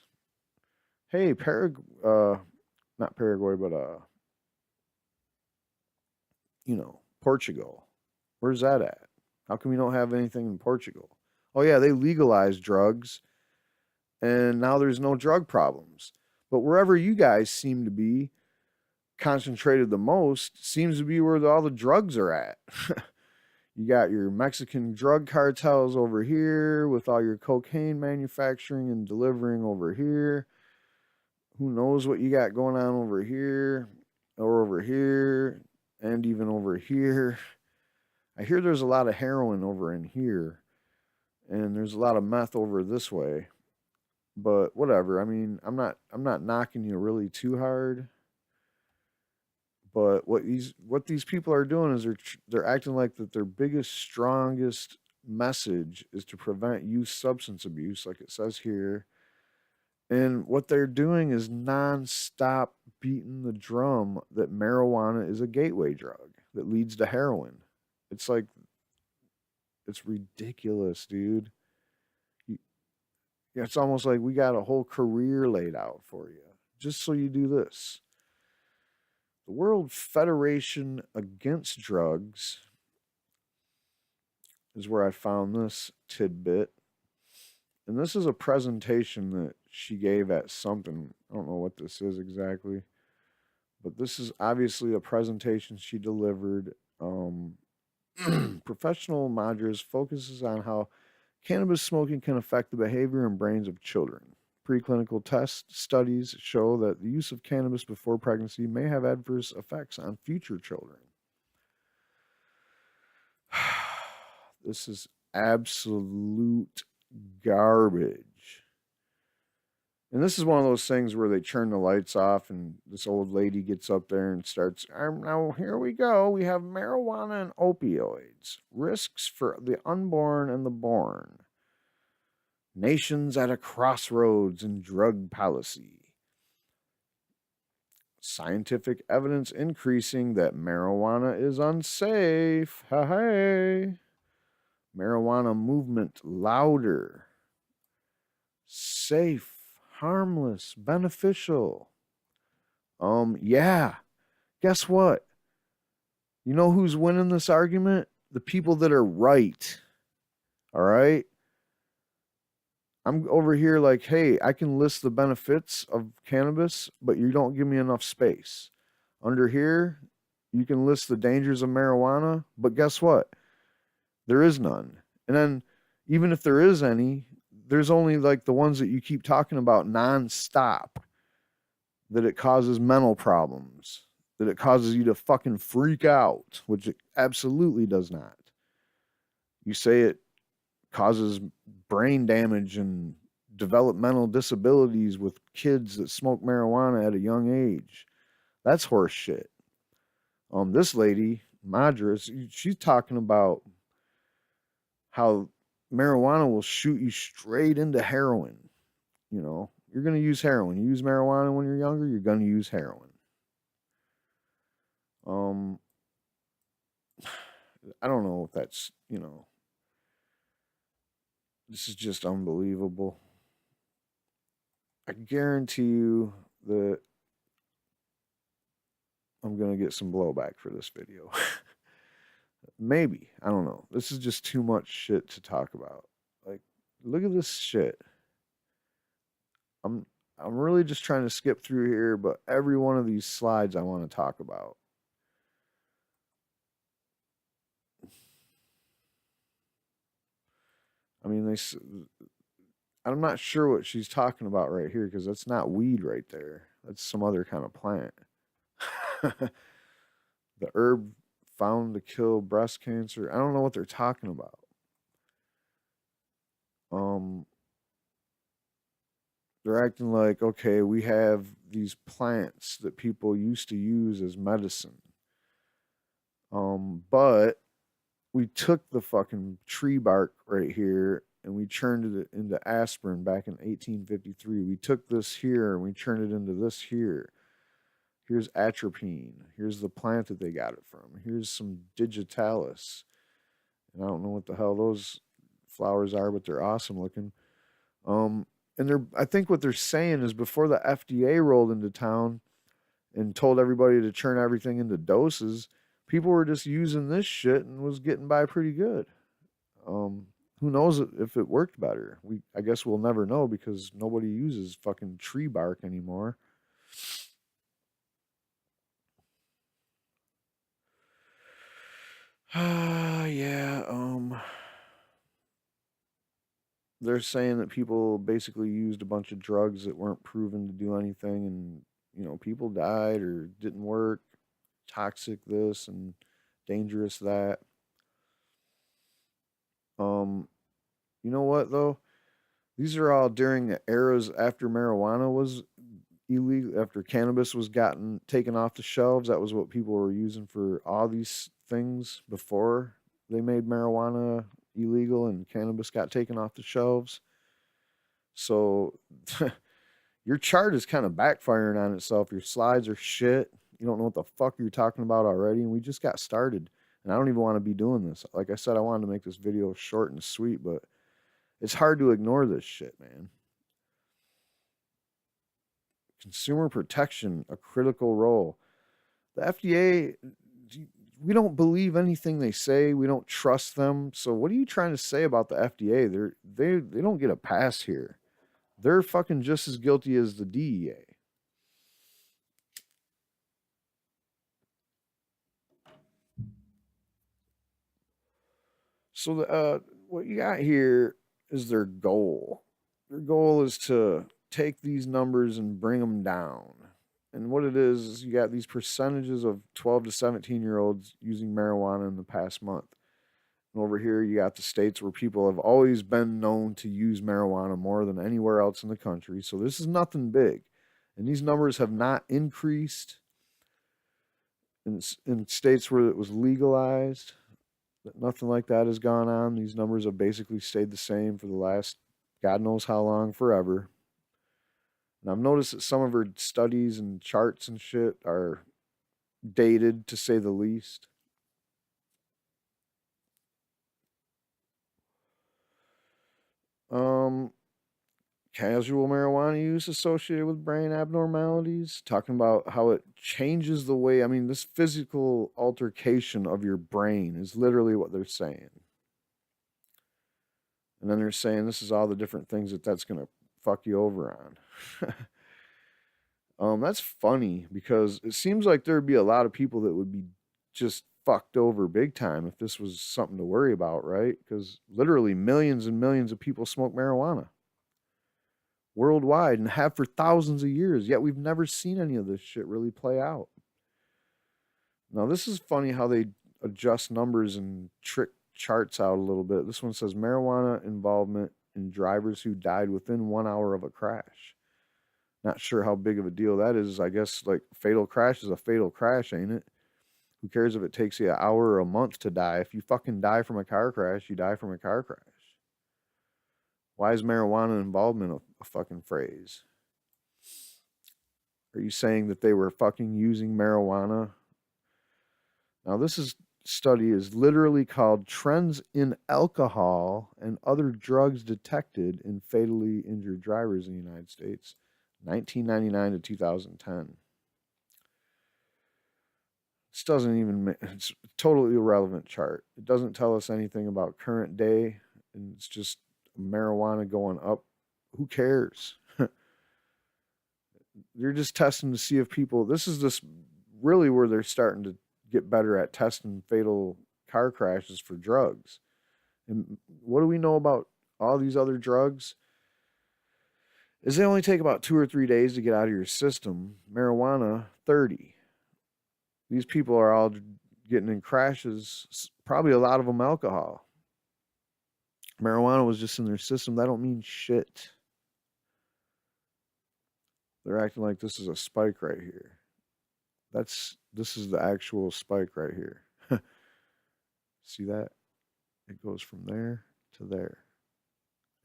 Hey, not Paraguay, but Portugal. Where's that at? How come we don't have anything in Portugal? Oh yeah, they legalized drugs and now there's no drug problems. But wherever you guys seem to be concentrated the most seems to be where all the drugs are at. You got your Mexican drug cartels over here with all your cocaine manufacturing and delivering over here. Who knows what you got going on over here or over here and even over here. I hear there's a lot of heroin over in here and there's a lot of meth over this way. But whatever. I mean, I'm not knocking you really too hard. But what these people are doing is they're acting like that their biggest, strongest message is to prevent youth substance abuse, like it says here. And what they're doing is nonstop beating the drum that marijuana is a gateway drug that leads to heroin. It's like, it's ridiculous, dude. It's almost like we got a whole career laid out for you just so you do this. The World Federation Against Drugs is where I found this tidbit. And this is a presentation that she gave at something. I don't know what this is exactly. But this is obviously a presentation she delivered. Professional Madras focuses on how cannabis smoking can affect the behavior and brains of children. Preclinical test studies show that the use of cannabis before pregnancy may have adverse effects on future children. This is absolute garbage. And this is one of those things where they turn the lights off and this old lady gets up there and starts, now here we go. We have marijuana and opioids, risks for the unborn and the born, nations at a crossroads in drug policy, scientific evidence increasing that marijuana is unsafe. Hey. Marijuana movement louder, safe, harmless, beneficial. Yeah. Guess what? You know who's winning this argument? The people that are right. All right? I'm over here like, hey, I can list the benefits of cannabis, but you don't give me enough space. Under here, you can list the dangers of marijuana, but guess what? There is none. And then, even if there is any, there's only like the ones that you keep talking about nonstop. That it causes mental problems, that it causes you to fucking freak out, which it absolutely does not. You say it causes brain damage and developmental disabilities with kids that smoke marijuana at a young age. That's horse shit. This lady, Madras, she's talking about how marijuana will shoot you straight into heroin. You know, you're going to use heroin. You use marijuana when you're younger, you're going to use heroin. I don't know if that's, this is just unbelievable. I guarantee you that I'm going to get some blowback for this video. Maybe. I don't know. This is just too much shit to talk about. Like, look at this shit. I'm really just trying to skip through here, but every one of these slides I want to talk about. I mean, I'm not sure what she's talking about right here because that's not weed right there. That's some other kind of plant. The herb found to kill breast cancer. I don't know what they're talking about. They're acting like, okay, we have these plants that people used to use as medicine. But we took the fucking tree bark right here and we churned it into aspirin back in 1853. We took this here and we churned it into this here. Here's atropine. Here's the plant that they got it from. Here's some digitalis. And I don't know what the hell those flowers are, but they're awesome looking. And I think what they're saying is before the FDA rolled into town and told everybody to churn everything into doses, people were just using this shit and was getting by pretty good. Who knows if it worked better? I guess we'll never know because nobody uses fucking tree bark anymore. Yeah, they're saying that people basically used a bunch of drugs that weren't proven to do anything and, people died or didn't work, toxic this and dangerous that. You know what though? These are all during the eras after marijuana was illegal, after cannabis was taken off the shelves. That was what people were using for all these things before they made marijuana illegal and cannabis got taken off the shelves. So your chart is kind of backfiring on itself. Your slides are shit. You don't know what the fuck you're talking about already. And we just got started. And I don't even want to be doing this. Like I said, I wanted to make this video short and sweet, but it's hard to ignore this shit, man. Consumer protection, a critical role. The FDA, we don't believe anything they say. We don't trust them. So what are you trying to say about the FDA? They don't get a pass here. They're fucking just as guilty as the DEA. So what you got here is their goal. Their goal is to take these numbers and bring them down. And what it is you got these percentages of 12 to 17-year-olds using marijuana in the past month. And over here, you got the states where people have always been known to use marijuana more than anywhere else in the country. So this is nothing big. And these numbers have not increased in states where it was legalized. Nothing like that has gone on. These numbers have basically stayed the same for the last God knows how long, forever. And I've noticed that some of her studies and charts and shit are dated, to say the least. Um, Casual marijuana use associated with brain abnormalities, talking about how it changes the way, I mean, this physical altercation of your brain is literally what they're saying. And then they're saying this is all the different things that's going to fuck you over on. That's funny because it seems like there'd be a lot of people that would be just fucked over big time if this was something to worry about, right? Because literally millions and millions of people smoke marijuana worldwide and have for thousands of years, yet we've never seen any of this shit really play out. Now, this is funny how they adjust numbers and trick charts out a little bit. This one says marijuana involvement in drivers who died within 1 hour of a crash. Not sure how big of a deal that is. I guess like fatal crash is a fatal crash, ain't it? Who cares if it takes you an hour or a month to die? If you fucking die from a car crash, you die from a car crash. Why is marijuana involvement a fucking phrase? Are you saying that they were fucking using marijuana? Now, study is literally called Trends in Alcohol and Other Drugs Detected in Fatally Injured Drivers in the United States, 1999 to 2010. This doesn't even, it's a totally irrelevant chart. It doesn't tell us anything about current day, and it's just marijuana going up. Who cares? You're just testing to see if people, this is just really where they're starting to get better at testing fatal car crashes for drugs. And what do we know about all these other drugs? Is they only take about 2 or 3 days to get out of your system. Marijuana, 30. These people are all getting in crashes, probably a lot of them alcohol. Marijuana was just in their system. That don't mean shit. They're acting like this is a spike right here. This is the actual spike right here. See that? It goes from there to there.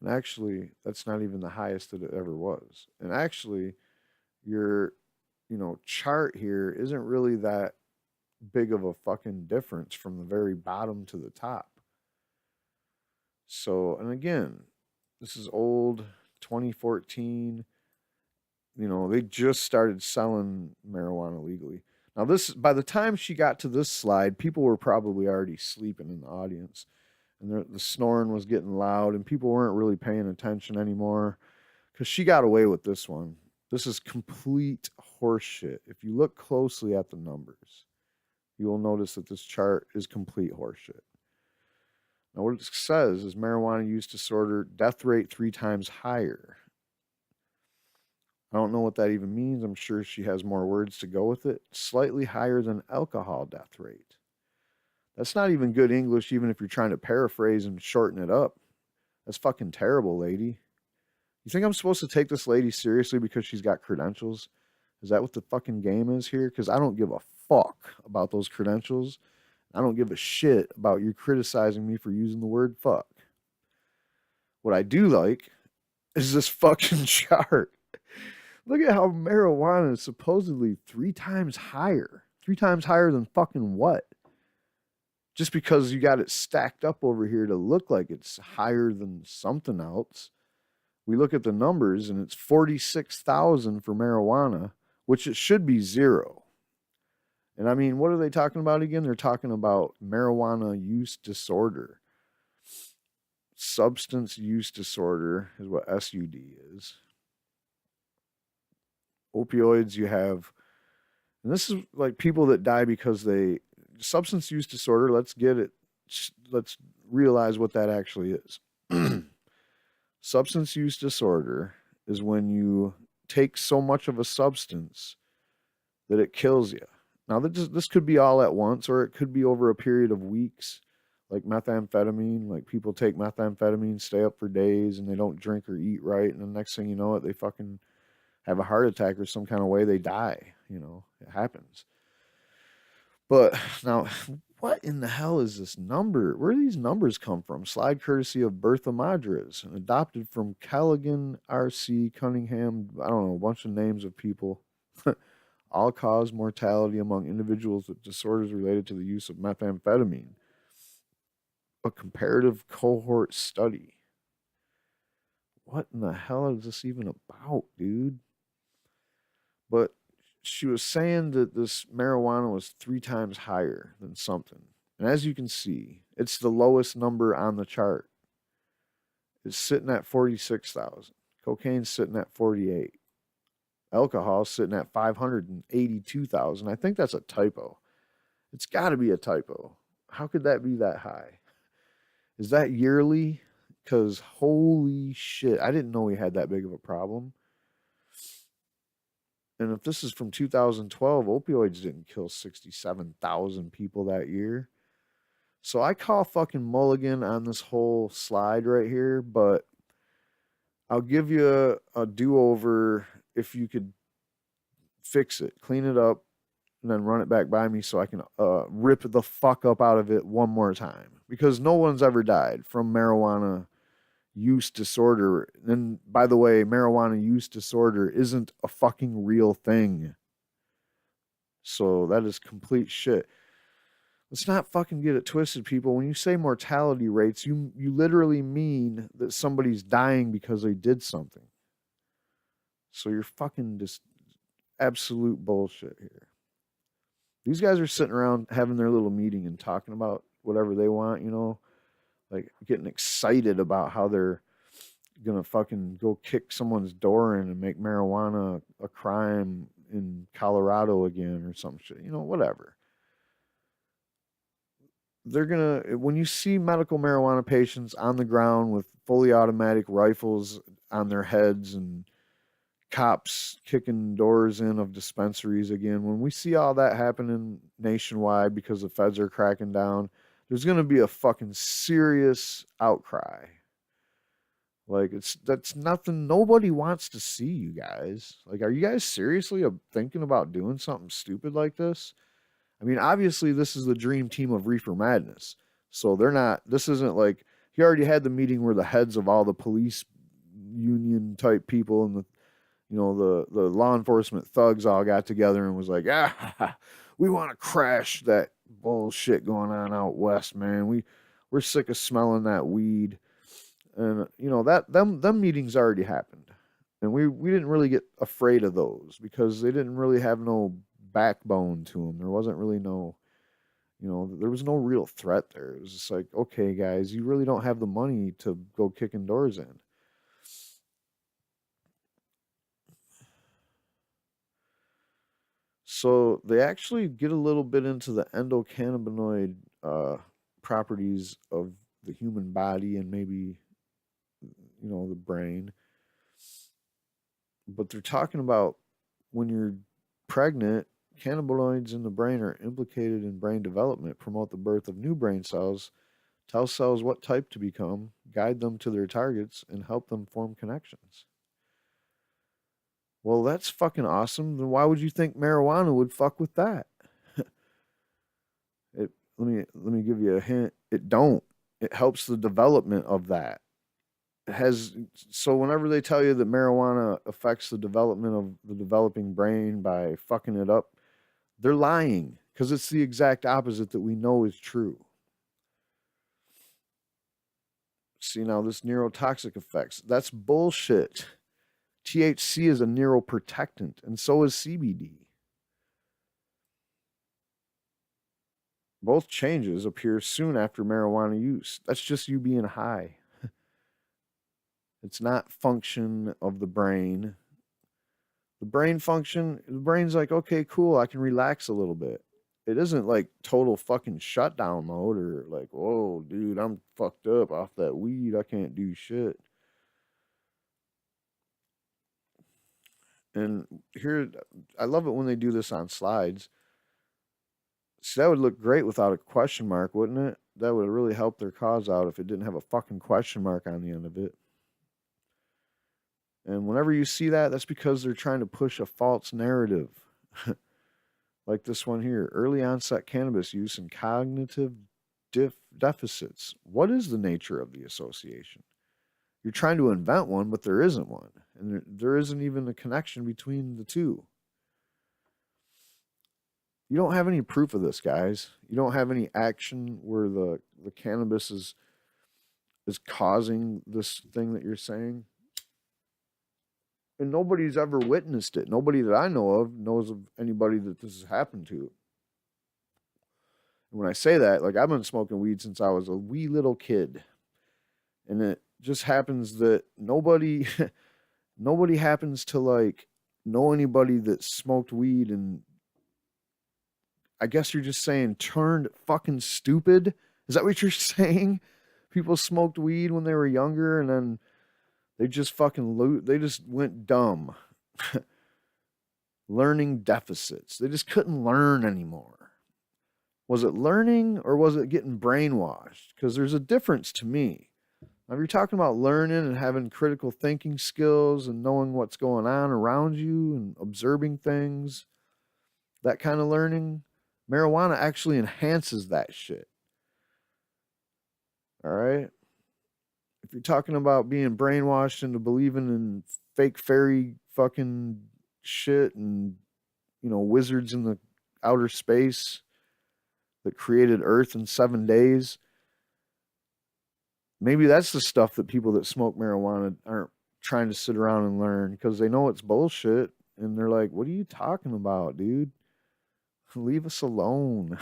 And actually, that's not even the highest that it ever was. And actually, your, chart here isn't really that big of a fucking difference from the very bottom to the top. So, and again, this is old, 2014. They just started selling marijuana legally. Now, by the time she got to this slide, people were probably already sleeping in the audience. And the snoring was getting loud, and people weren't really paying attention anymore because she got away with this one. This is complete horseshit. If you look closely at the numbers, you will notice that this chart is complete horseshit. Now, what it says is marijuana use disorder, death rate 3 times higher. I don't know what that even means. I'm sure she has more words to go with it. Slightly higher than alcohol death rate. That's not even good English, even if you're trying to paraphrase and shorten it up. That's fucking terrible, lady. You think I'm supposed to take this lady seriously because she's got credentials? Is that what the fucking game is here? Because I don't give a fuck about those credentials. I don't give a shit about you criticizing me for using the word fuck. What I do like is this fucking chart. Look at how marijuana is supposedly 3 times higher. 3 times higher than fucking what? Just because you got it stacked up over here to look like it's higher than something else. We look at the numbers and it's 46,000 for marijuana, which it should be 0. And I mean, what are they talking about again? They're talking about marijuana use disorder. Substance use disorder is what SUD is. Opioids, you have, and this is like people that die because substance use disorder, let's realize what that actually is. Substance use disorder is when you take so much of a substance that it kills you. Now, this could be all at once, or it could be over a period of weeks. like methamphetamine. Like people take methamphetamine, stay up for days, and they don't drink or eat right, and the next thing you know it, they fucking have a heart attack or some kind of way they die. You know, it happens. But now, what in the hell is this number? Where do these numbers come from? Slide courtesy of Bertha Madras, and adopted from Callaghan, R.C. Cunningham. I don't know, a bunch of names of people. All cause mortality among individuals with disorders related to the use of methamphetamine. A comparative cohort study. What in the hell is this even about, dude? But she was saying that this marijuana was 3 times higher than something. And as you can see, it's the lowest number on the chart. It's sitting at 46,000. Cocaine's sitting at 48. Alcohol's sitting at 582,000. I think that's a typo. It's got to be a typo. How could that be that high? Is that yearly? Because holy shit, I didn't know we had that big of a problem. And if this is from 2012, opioids didn't kill 67,000 people that year. So I call fucking mulligan on this whole slide right here, but I'll give you a do-over if you could fix it, clean it up, and then run it back by me so I can rip the fuck up out of it one more time. Because no one's ever died from marijuana use disorder. And by the way, marijuana use disorder isn't a fucking real thing. So that is complete shit. Let's not fucking get it twisted, people. When you say mortality rates, you literally mean that somebody's dying because they did something. So you're fucking just absolute bullshit here. These guys are sitting around having their little meeting and talking about whatever they want, you know, like getting excited about how they're gonna fucking go kick someone's door in and make marijuana a crime in Colorado again or some shit, you know, whatever. They're gonna, when you see medical marijuana patients on the ground with fully automatic rifles on their heads and cops kicking doors in of dispensaries again, when we see all that happening nationwide because the feds are cracking down, there's going to be a fucking serious outcry. Like, that's nothing, nobody wants to see you guys. Like, are you guys seriously thinking about doing something stupid like this? I mean, obviously this is the dream team of Reefer Madness. So they're not, this isn't like, he already had the meeting where the heads of all the police union type people and the, you know, the law enforcement thugs all got together and was like, we want to crash that bullshit going on out west, man. We're sick of smelling that weed. And you know, that them meetings already happened. And we didn't really get afraid of those because they didn't really have no backbone to them. There wasn't really no, you know, there was no real threat there. It was just like, okay, guys, you really don't have the money to go kicking doors in. So they actually get a little bit into the endocannabinoid properties of the human body and maybe, you know, the brain. But they're talking about when you're pregnant, cannabinoids in the brain are implicated in brain development, promote the birth of new brain cells, tell cells what type to become, guide them to their targets, and help them form connections. Well, that's fucking awesome. Then why would you think marijuana would fuck with that? Let me give you a hint. It don't. It helps the development of that. It has, so whenever they tell you that marijuana affects the development of the developing brain by fucking it up, they're lying because it's the exact opposite that we know is true. See, now this neurotoxic effects, that's bullshit. THC is a neuroprotectant, and so is CBD. Both changes appear soon after marijuana use. That's just you being high. It's not function of the brain. The brain function, the brain's like, okay, cool, I can relax a little bit. It isn't like total fucking shutdown mode or like, whoa, dude, I'm fucked up off that weed. I can't do shit. And here, I love it when they do this on slides. See, that would look great without a question mark, wouldn't it? that would really help their cause out if it didn't have a fucking question mark on the end of it. And whenever you see that, that's because they're trying to push a false narrative. Like this one here, early onset cannabis use and cognitive deficits. What is the nature of the association? You're trying to invent one, but there isn't one. And there isn't even a connection between the two. You don't have any proof of this, guys. You don't have any action where the cannabis is causing this thing that you're saying. And nobody's ever witnessed it. Nobody that I know of knows of anybody that this has happened to. And when I say that, like, I've been smoking weed since I was a wee little kid. And it just happens that nobody happens to, like, know anybody that smoked weed and I guess you're just saying turned fucking stupid. Is that what you're saying? People smoked weed when they were younger and then they just fucking they just went dumb. Learning deficits. They just couldn't learn anymore. Was it learning or was it getting brainwashed? Because there's a difference to me. Now, if you're talking about learning and having critical thinking skills and knowing what's going on around you and observing things, that kind of learning, marijuana actually enhances that shit. All right? If you're talking about being brainwashed into believing in fake fairy fucking shit and, you know, wizards in the outer space that created Earth in 7 days, maybe that's the stuff that people that smoke marijuana aren't trying to sit around and learn because they know it's bullshit and they're like, what are you talking about, dude? Leave us alone.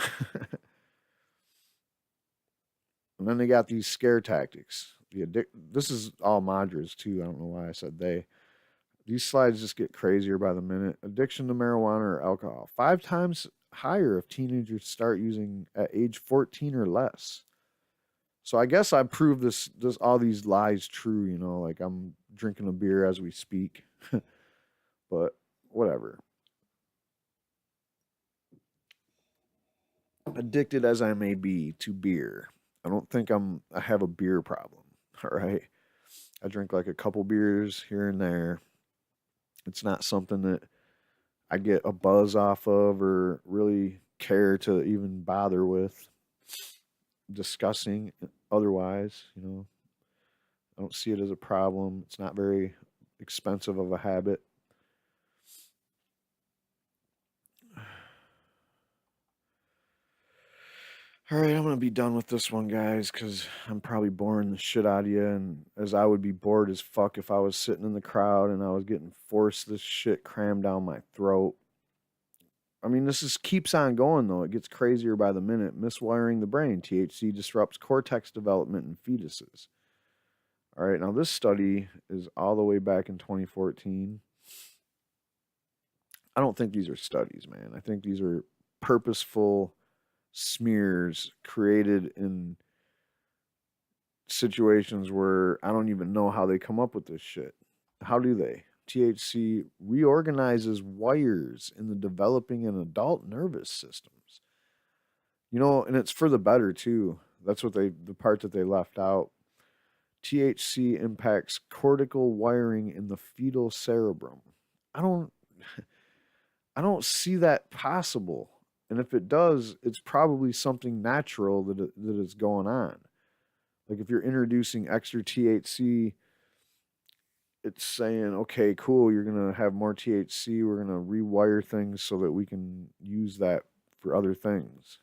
And then they got these scare tactics. This is all Madras too. I don't know why I said they. These slides just get crazier by the minute. Addiction to marijuana or alcohol. 5 times higher if teenagers start using at age 14 or less. So I guess I proved this all these lies true, you know, like I'm drinking a beer as we speak. But whatever. Addicted as I may be to beer, I don't think I have a beer problem. All right. I drink like a couple beers here and there. It's not something that I get a buzz off of or really care to even bother with discussing otherwise, you know. I don't see it as a problem. It's not very expensive of a habit. All right, I'm going to be done with this one, guys, because I'm probably boring the shit out of you. And as I would be bored as fuck if I was sitting in the crowd and I was getting forced this shit crammed down my throat. I mean, this keeps on going, though. It gets crazier by the minute. Miswiring the brain. THC disrupts cortex development in fetuses. All right, now this study is all the way back in 2014. I don't think these are studies, man. I think these are purposeful smears created in situations where I don't even know how they come up with this shit. How do they? THC reorganizes wires in the developing and adult nervous systems. You know, and it's for the better too. That's what the part that they left out. THC impacts cortical wiring in the fetal cerebrum. I don't see that possible. And if it does, it's probably something natural that is going on. Like if you're introducing extra THC, it's saying, okay, cool, you're going to have more THC. We're going to rewire things so that we can use that for other things.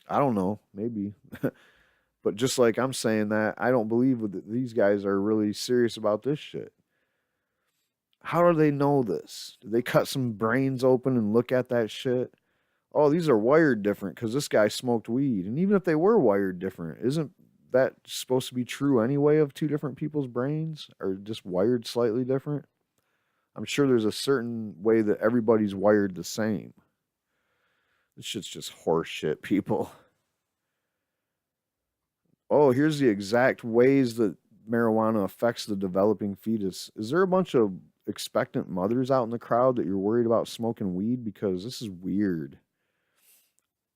I don't know, maybe. But just like I'm saying that, I don't believe that these guys are really serious about this shit. How do they know this? Did they cut some brains open and look at that shit? Oh, these are wired different because this guy smoked weed. And even if they were wired different, isn't that supposed to be true anyway of two different people's brains? Or just wired slightly different? I'm sure there's a certain way that everybody's wired the same. This shit's just horse shit, people. Oh, here's the exact ways that marijuana affects the developing fetus. Is there a bunch of expectant mothers out in the crowd that you're worried about smoking weed? Because this is weird.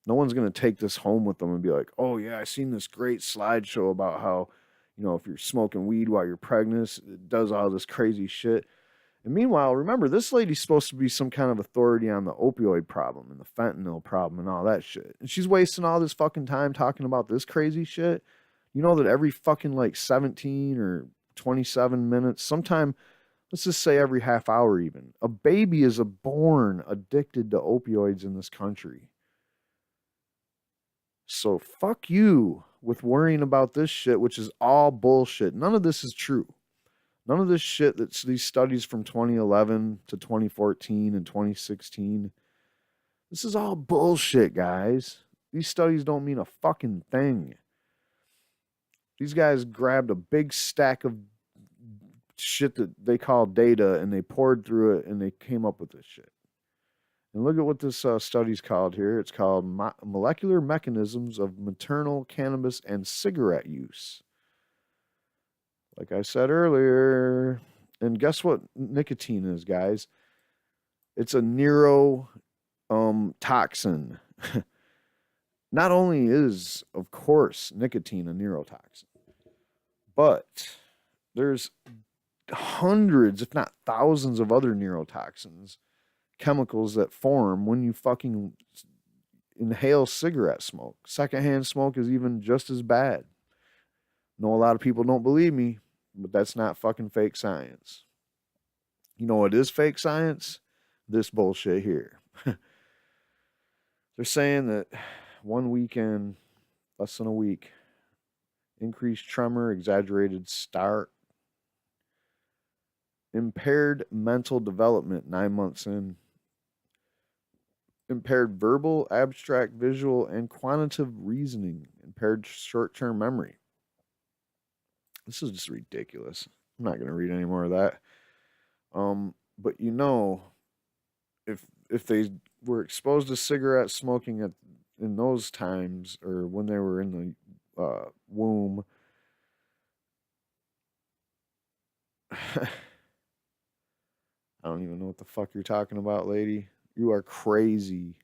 No one's going to take this home with them and be like, oh, yeah, I seen this great slideshow about how, if you're smoking weed while you're pregnant, it does all this crazy shit. And meanwhile, remember, this lady's supposed to be some kind of authority on the opioid problem and the fentanyl problem and all that shit. And she's wasting all this fucking time talking about this crazy shit. You know that every fucking like 17 or 27 minutes, sometime, let's just say every half hour even, a baby is born addicted to opioids in this country. So fuck you with worrying about this shit, which is all bullshit. None of this is true. None of this shit that's these studies from 2011 to 2014 and 2016. This is all bullshit, guys. These studies don't mean a fucking thing. These guys grabbed a big stack of shit that they call data and they poured through it and they came up with this shit. And look at what this study's called here. It's called Molecular Mechanisms of Maternal Cannabis and Cigarette Use. Like I said earlier, and guess what nicotine is, guys? It's a neurotoxin. Not only is, of course, nicotine a neurotoxin, but there's hundreds, if not thousands, of other neurotoxins, chemicals that form when you fucking inhale cigarette smoke. Secondhand smoke is even just as bad. Know a lot of people don't believe me, but that's not fucking fake science. You know what is fake science? This bullshit here. They're saying that one weekend, less than a week, increased tremor, exaggerated start, impaired mental development 9 months in, impaired verbal, abstract, visual, and quantitative reasoning, impaired short-term memory. This is just ridiculous. I'm not going to read any more of that. But if they were exposed to cigarette smoking in those times, or when they were in the womb, I don't even know what the fuck you're talking about, lady. You are crazy.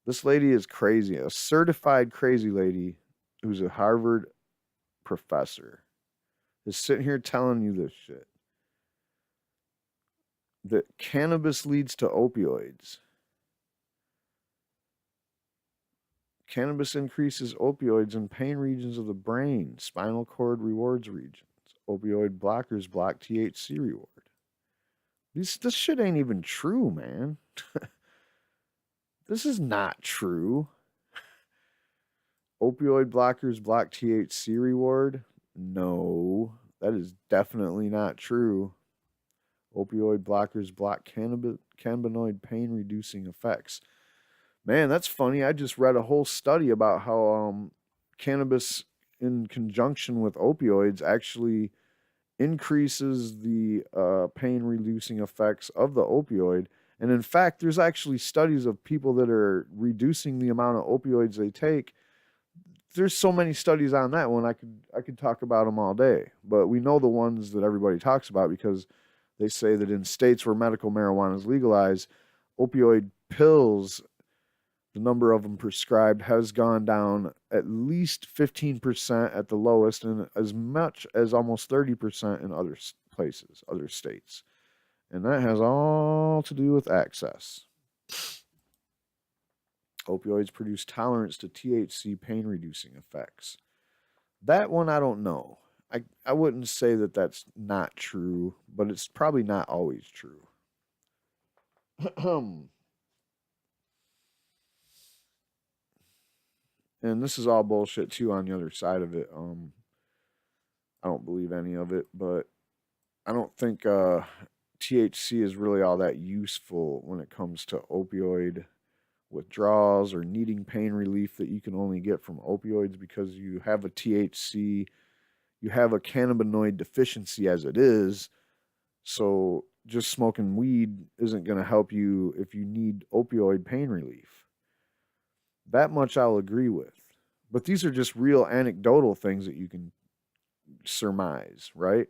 This lady is crazy. A certified crazy lady who's a Harvard professor is sitting here telling you this shit. That cannabis leads to opioids. Cannabis increases opioids in pain regions of the brain, spinal cord rewards regions. Opioid blockers block THC reward. This shit ain't even true, man. This is not true. Opioid blockers block THC reward? No, that is definitely not true. Opioid blockers block cannabinoid pain reducing effects. Man, that's funny. I just read a whole study about how cannabis in conjunction with opioids actually increases the pain reducing effects of the opioid. And in fact, there's actually studies of people that are reducing the amount of opioids they take. There's so many studies on that one. I could talk about them all day, but we know the ones that everybody talks about because they say that in states where medical marijuana is legalized, opioid pills, the number of them prescribed has gone down at least 15% at the lowest, and as much as almost 30% in other places, other states. And that has all to do with access. Opioids produce tolerance to THC pain-reducing effects. That one I don't know. I wouldn't say that that's not true, but it's probably not always true. And this is all bullshit too on the other side of it. I don't believe any of it, but I don't think THC is really all that useful when it comes to opioid withdrawals or needing pain relief that you can only get from opioids, because you have a THC, you have a cannabinoid deficiency as it is. So just smoking weed isn't going to help you if you need opioid pain relief. That much I'll agree with. But these are just real anecdotal things that you can surmise, right?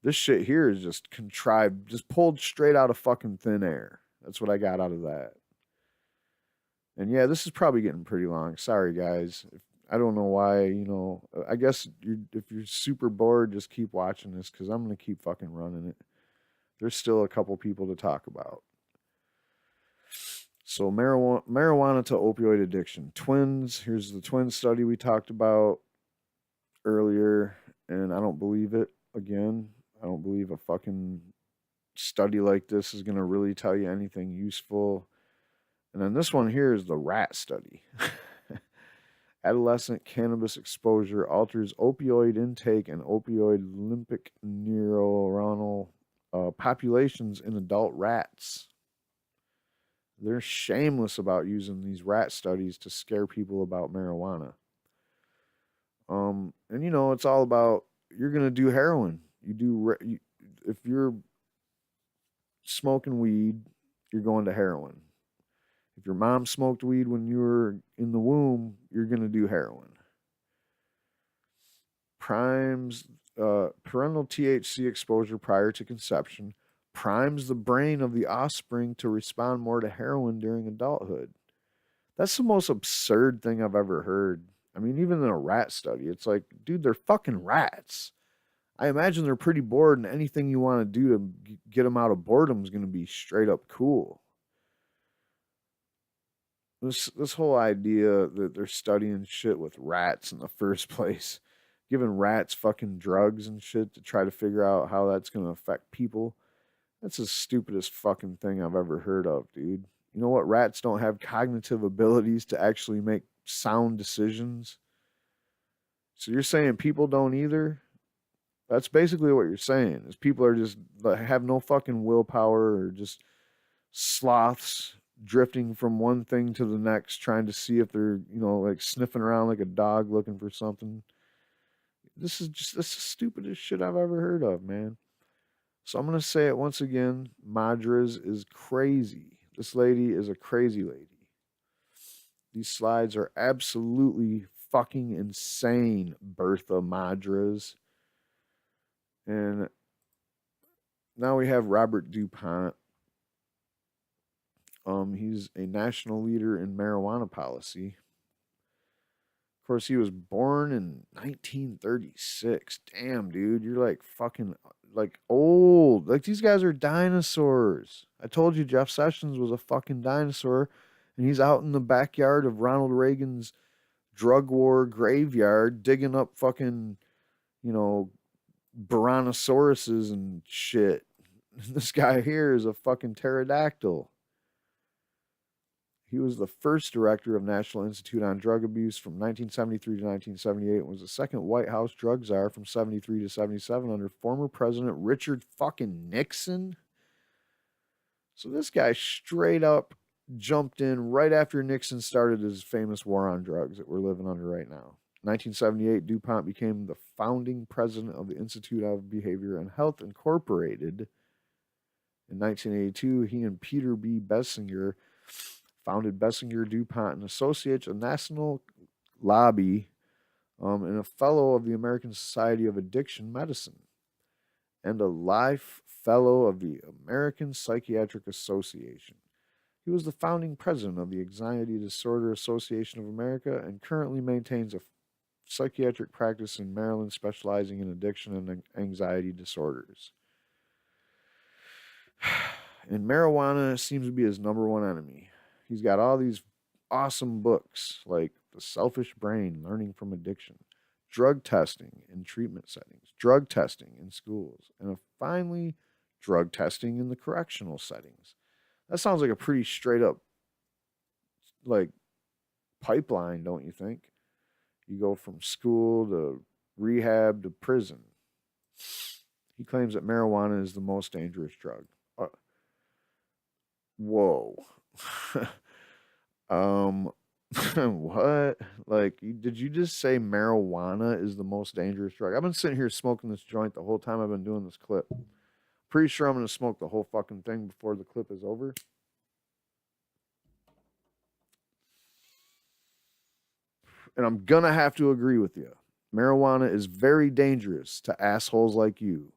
This shit here is just contrived, just pulled straight out of fucking thin air. That's what I got out of that. And yeah, this is probably getting pretty long. Sorry, guys. I don't know why, I guess if you're super bored, just keep watching this because I'm going to keep fucking running it. There's still a couple people to talk about. So marijuana to opioid addiction. Twins. Here's the twin study we talked about earlier, and I don't believe it. Again, I don't believe a fucking study like this is going to really tell you anything useful. And then this one here is the rat study. Adolescent cannabis exposure alters opioid intake and opioid limbic neuronal populations in adult rats. They're shameless about using these rat studies to scare people about marijuana. And it's all about you're gonna do heroin. If you're smoking weed, you're going to heroin. If your mom smoked weed when you were in the womb, you're gonna do heroin. Parental THC exposure prior to conception primes the brain of the offspring to respond more to heroin during adulthood. That's the most absurd thing I've ever heard. I mean, even in a rat study, it's like, dude, they're fucking rats. I imagine they're pretty bored, and anything you want to do to get them out of boredom is going to be straight up cool. This whole idea that they're studying shit with rats in the first place, giving rats fucking drugs and shit to try to figure out how that's going to affect people. That's the stupidest fucking thing I've ever heard of, dude. You know what? Rats don't have cognitive abilities to actually make sound decisions. So you're saying people don't either? That's basically what you're saying. Is people are just have no fucking willpower or just sloths drifting from one thing to the next, trying to see if they're, like sniffing around like a dog looking for something. This is the stupidest shit I've ever heard of, man. So I'm going to say it once again. Madras is crazy. This lady is a crazy lady. These slides are absolutely fucking insane, Bertha Madras. And now we have Robert DuPont. He's a national leader in marijuana policy. Of course, he was born in 1936. Damn, dude, you're like fucking like old. Like these guys are dinosaurs. I told you Jeff Sessions was a fucking dinosaur, and he's out in the backyard of Ronald Reagan's drug war graveyard digging up fucking, Brontosaurus's and shit. This guy here is a fucking pterodactyl. He was the first director of National Institute on Drug Abuse from 1973 to 1978 and was the second White House drug czar from 73 to 77 under former President Richard fucking Nixon. So this guy straight up jumped in right after Nixon started his famous war on drugs that we're living under right now. 1978, DuPont became the founding president of the Institute of Behavior and Health Incorporated. In 1982, he and Peter B. Bessinger founded Bessinger, DuPont, and Associates, a national lobby, and a fellow of the American Society of Addiction Medicine, and a life fellow of the American Psychiatric Association. He was the founding president of the Anxiety Disorder Association of America and currently maintains a psychiatric practice in Maryland specializing in addiction and anxiety disorders. And marijuana seems to be his number one enemy. He's got all these awesome books like The Selfish Brain, Learning from Addiction, drug testing in treatment settings, drug testing in schools, and finally, drug testing in the correctional settings. That sounds like a pretty straight up, like, pipeline, don't you think? You go from school to rehab to prison. He claims that marijuana is the most dangerous drug. Whoa. What? Like, did you just say marijuana is the most dangerous drug? I've been sitting here smoking this joint the whole time I've been doing this clip. Pretty sure I'm going to smoke the whole fucking thing before the clip is over. And I'm going to have to agree with you. Marijuana is very dangerous to assholes like you.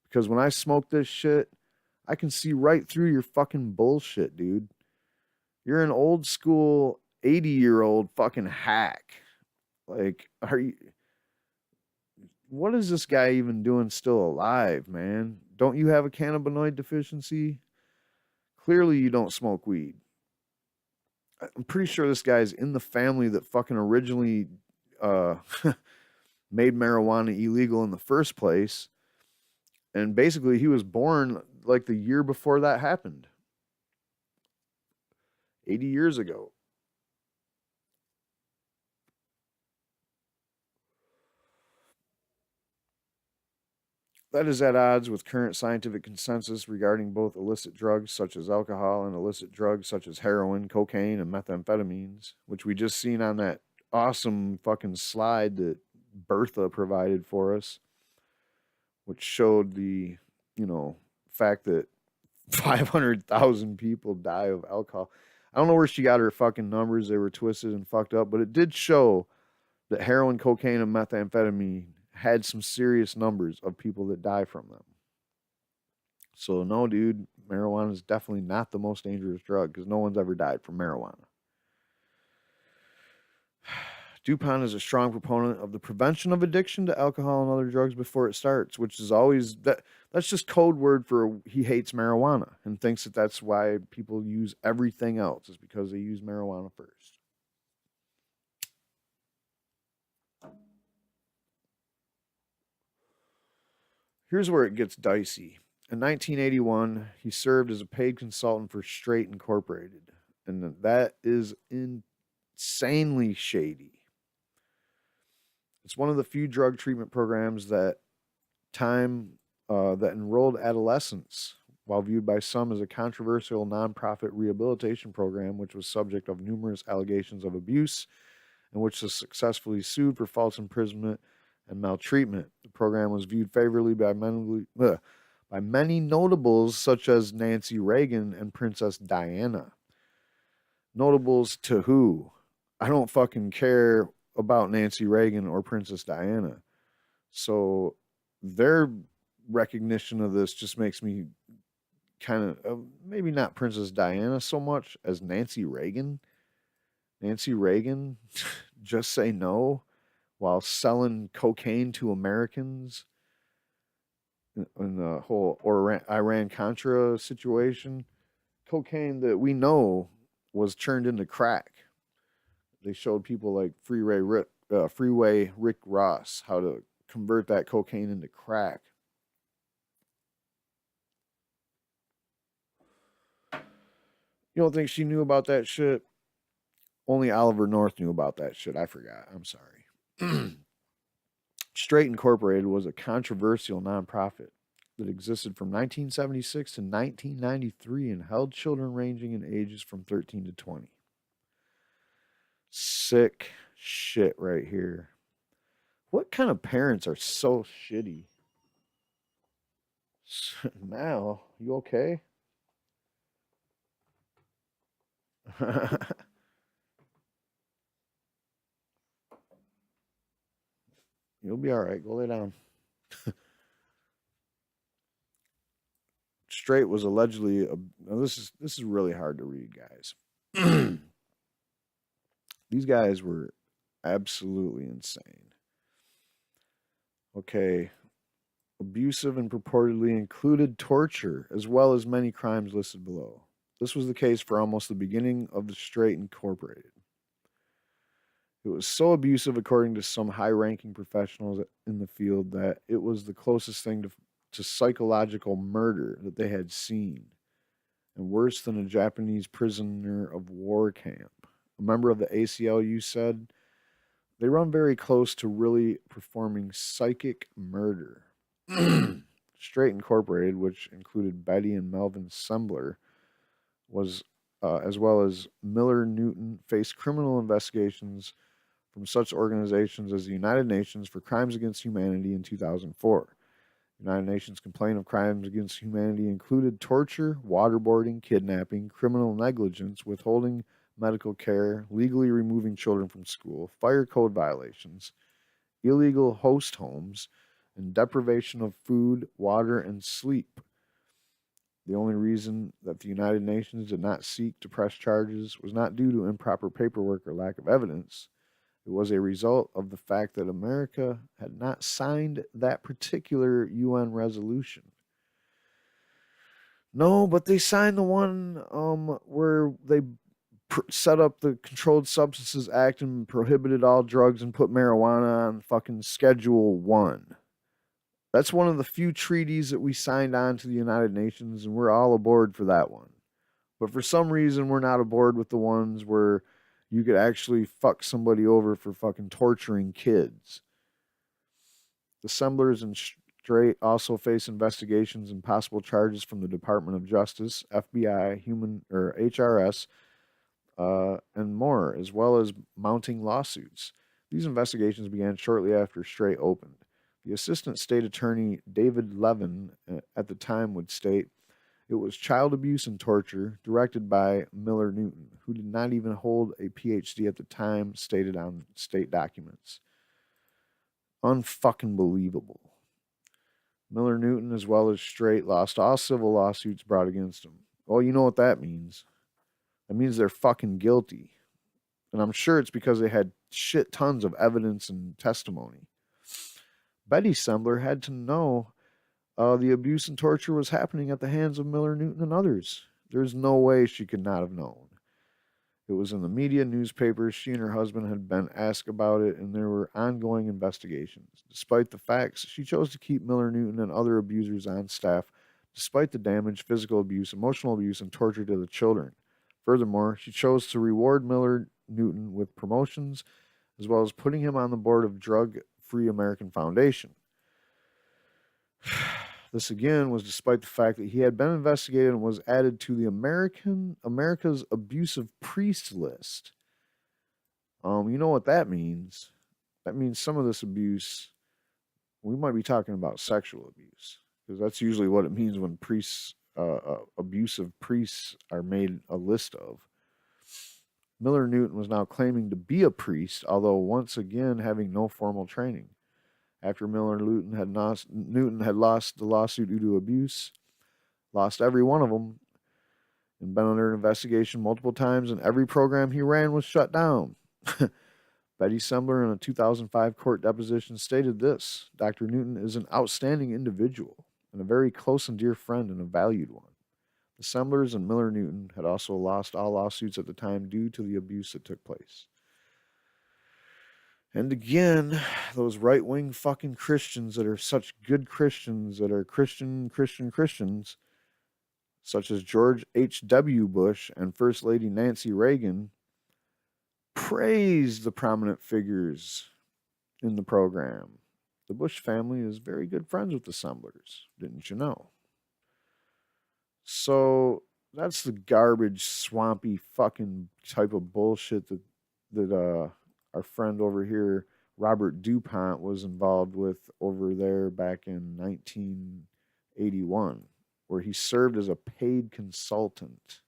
Because when I smoke this shit, I can see right through your fucking bullshit, dude. You're an old school 80-year-old fucking hack. Like, are you what is this guy even doing still alive, man? Don't you have a cannabinoid deficiency? Clearly you don't smoke weed. I'm pretty sure this guy's in the family that fucking originally uh made marijuana illegal in the first place. And basically he was born like the year before that happened. 80 years ago. That is at odds with current scientific consensus regarding both illicit drugs such as alcohol and illicit drugs such as heroin, cocaine, and methamphetamines, which we just seen on that awesome fucking slide that Bertha provided for us, which showed the, you know, fact that 500,000 people die of alcohol. I don't know where she got her fucking numbers. They were twisted and fucked up, but it did show that heroin, cocaine, and methamphetamine had some serious numbers of people that die from them. So no, dude, marijuana is definitely not the most dangerous drug because no one's ever died from marijuana. DuPont is a strong proponent of the prevention of addiction to alcohol and other drugs before it starts, which is always that's just code word for he hates marijuana and thinks that that's why people use everything else is because they use marijuana first. Here's where it gets dicey. In 1981, he served as a paid consultant for Straight Incorporated, and that is insanely shady. It's one of the few drug treatment programs that enrolled adolescents, while viewed by some as a controversial nonprofit rehabilitation program, which was subject of numerous allegations of abuse, and which was successfully sued for false imprisonment and maltreatment. The program was viewed favorably by many notables such as Nancy Reagan and Princess Diana. Notables to who? I don't fucking care about Nancy Reagan or Princess Diana. So their recognition of this just makes me kind of maybe not Princess Diana so much as Nancy Reagan. Nancy Reagan, just say no while selling cocaine to Americans in the whole Iran-Contra situation. Cocaine that we know was turned into crack. They showed people like Freeway Rick Ross how to convert that cocaine into crack. You don't think she knew about that shit? Only Oliver North knew about that shit. I forgot. I'm sorry. Straight Incorporated was a controversial nonprofit that existed from 1976 to 1993 and held children ranging in ages from 13 to 20. Sick shit right here. What kind of parents are so shitty? Mal, you okay? You'll be all right. Go lay down. Straight was allegedly this is really hard to read, guys. These guys were absolutely insane. Okay. Abusive and purportedly included torture, as well as many crimes listed below. This was the case for almost the beginning of the Straight Incorporated. It was so abusive, according to some high-ranking professionals in the field, that it was the closest thing to psychological murder that they had seen, and worse than a Japanese prisoner of war camp. A member of the ACLU said, they run very close to really performing psychic murder. Straight Incorporated, which included Betty and Melvin Sembler, was as well as Miller Newton, faced criminal investigations from such organizations as the United Nations for Crimes Against Humanity in 2004. The United Nations complaint of crimes against humanity included torture, waterboarding, kidnapping, criminal negligence, withholding medical care, legally removing children from school, fire code violations, illegal host homes, and deprivation of food, water, and sleep. The only reason that the United Nations did not seek to press charges was not due to improper paperwork or lack of evidence. It was a result of the fact that America had not signed that particular UN resolution. No, but they signed the one where they set up the Controlled Substances Act and prohibited all drugs and put marijuana on fucking Schedule 1. That's one of the few treaties that we signed on to the United Nations, and we're all aboard for that one. But for some reason, we're not aboard with the ones where you could actually fuck somebody over for fucking torturing kids. Assemblers and Straight also face investigations and possible charges from the Department of Justice, FBI, HRS, and more, as well as mounting lawsuits. These investigations began shortly after Straight opened. The Assistant State Attorney David Levin at the time would state, it was child abuse and torture directed by Miller Newton, who did not even hold a PhD at the time stated on state documents. Unfucking believable. Miller Newton, as well as Straight, lost all civil lawsuits brought against him. Well, you know what that means. That means they're fucking guilty. And I'm sure it's because they had shit tons of evidence and testimony. Betty Sembler had to know the abuse and torture was happening at the hands of Miller Newton and others. There's no way she could not have known. It was in the media, newspapers. She and her husband had been asked about it, and there were ongoing investigations. Despite the facts, she chose to keep Miller Newton and other abusers on staff, despite the damage, physical abuse, emotional abuse, and torture to the children. Furthermore, she chose to reward Miller Newton with promotions, as well as putting him on the board of Drug Free American Foundation. This again was despite the fact that he had been investigated and was added to the America's abusive priest list. You know what that means? That means some of this abuse, we might be talking about sexual abuse, because that's usually what it means when abusive priests are made a list of. Miller Newton was now claiming to be a priest, although once again having no formal training. After Miller Newton had lost the lawsuit due to abuse, lost every one of them, and been under investigation multiple times, and every program he ran was shut down. Betty Sembler, in a 2005 court deposition, stated this: Dr. Newton is an outstanding individual and a very close and dear friend and a valued one. The Semblers and Miller Newton had also lost all lawsuits at the time due to the abuse that took place. And again, those right-wing fucking Christians that are such good Christians, that are Christians, such as George H.W. Bush and First Lady Nancy Reagan, praised the prominent figures in the program. The Bush family is very good friends with the Semblers, didn't you know? So that's the garbage, swampy fucking type of bullshit that our friend over here, Robert DuPont, was involved with over there back in 1981, where he served as a paid consultant.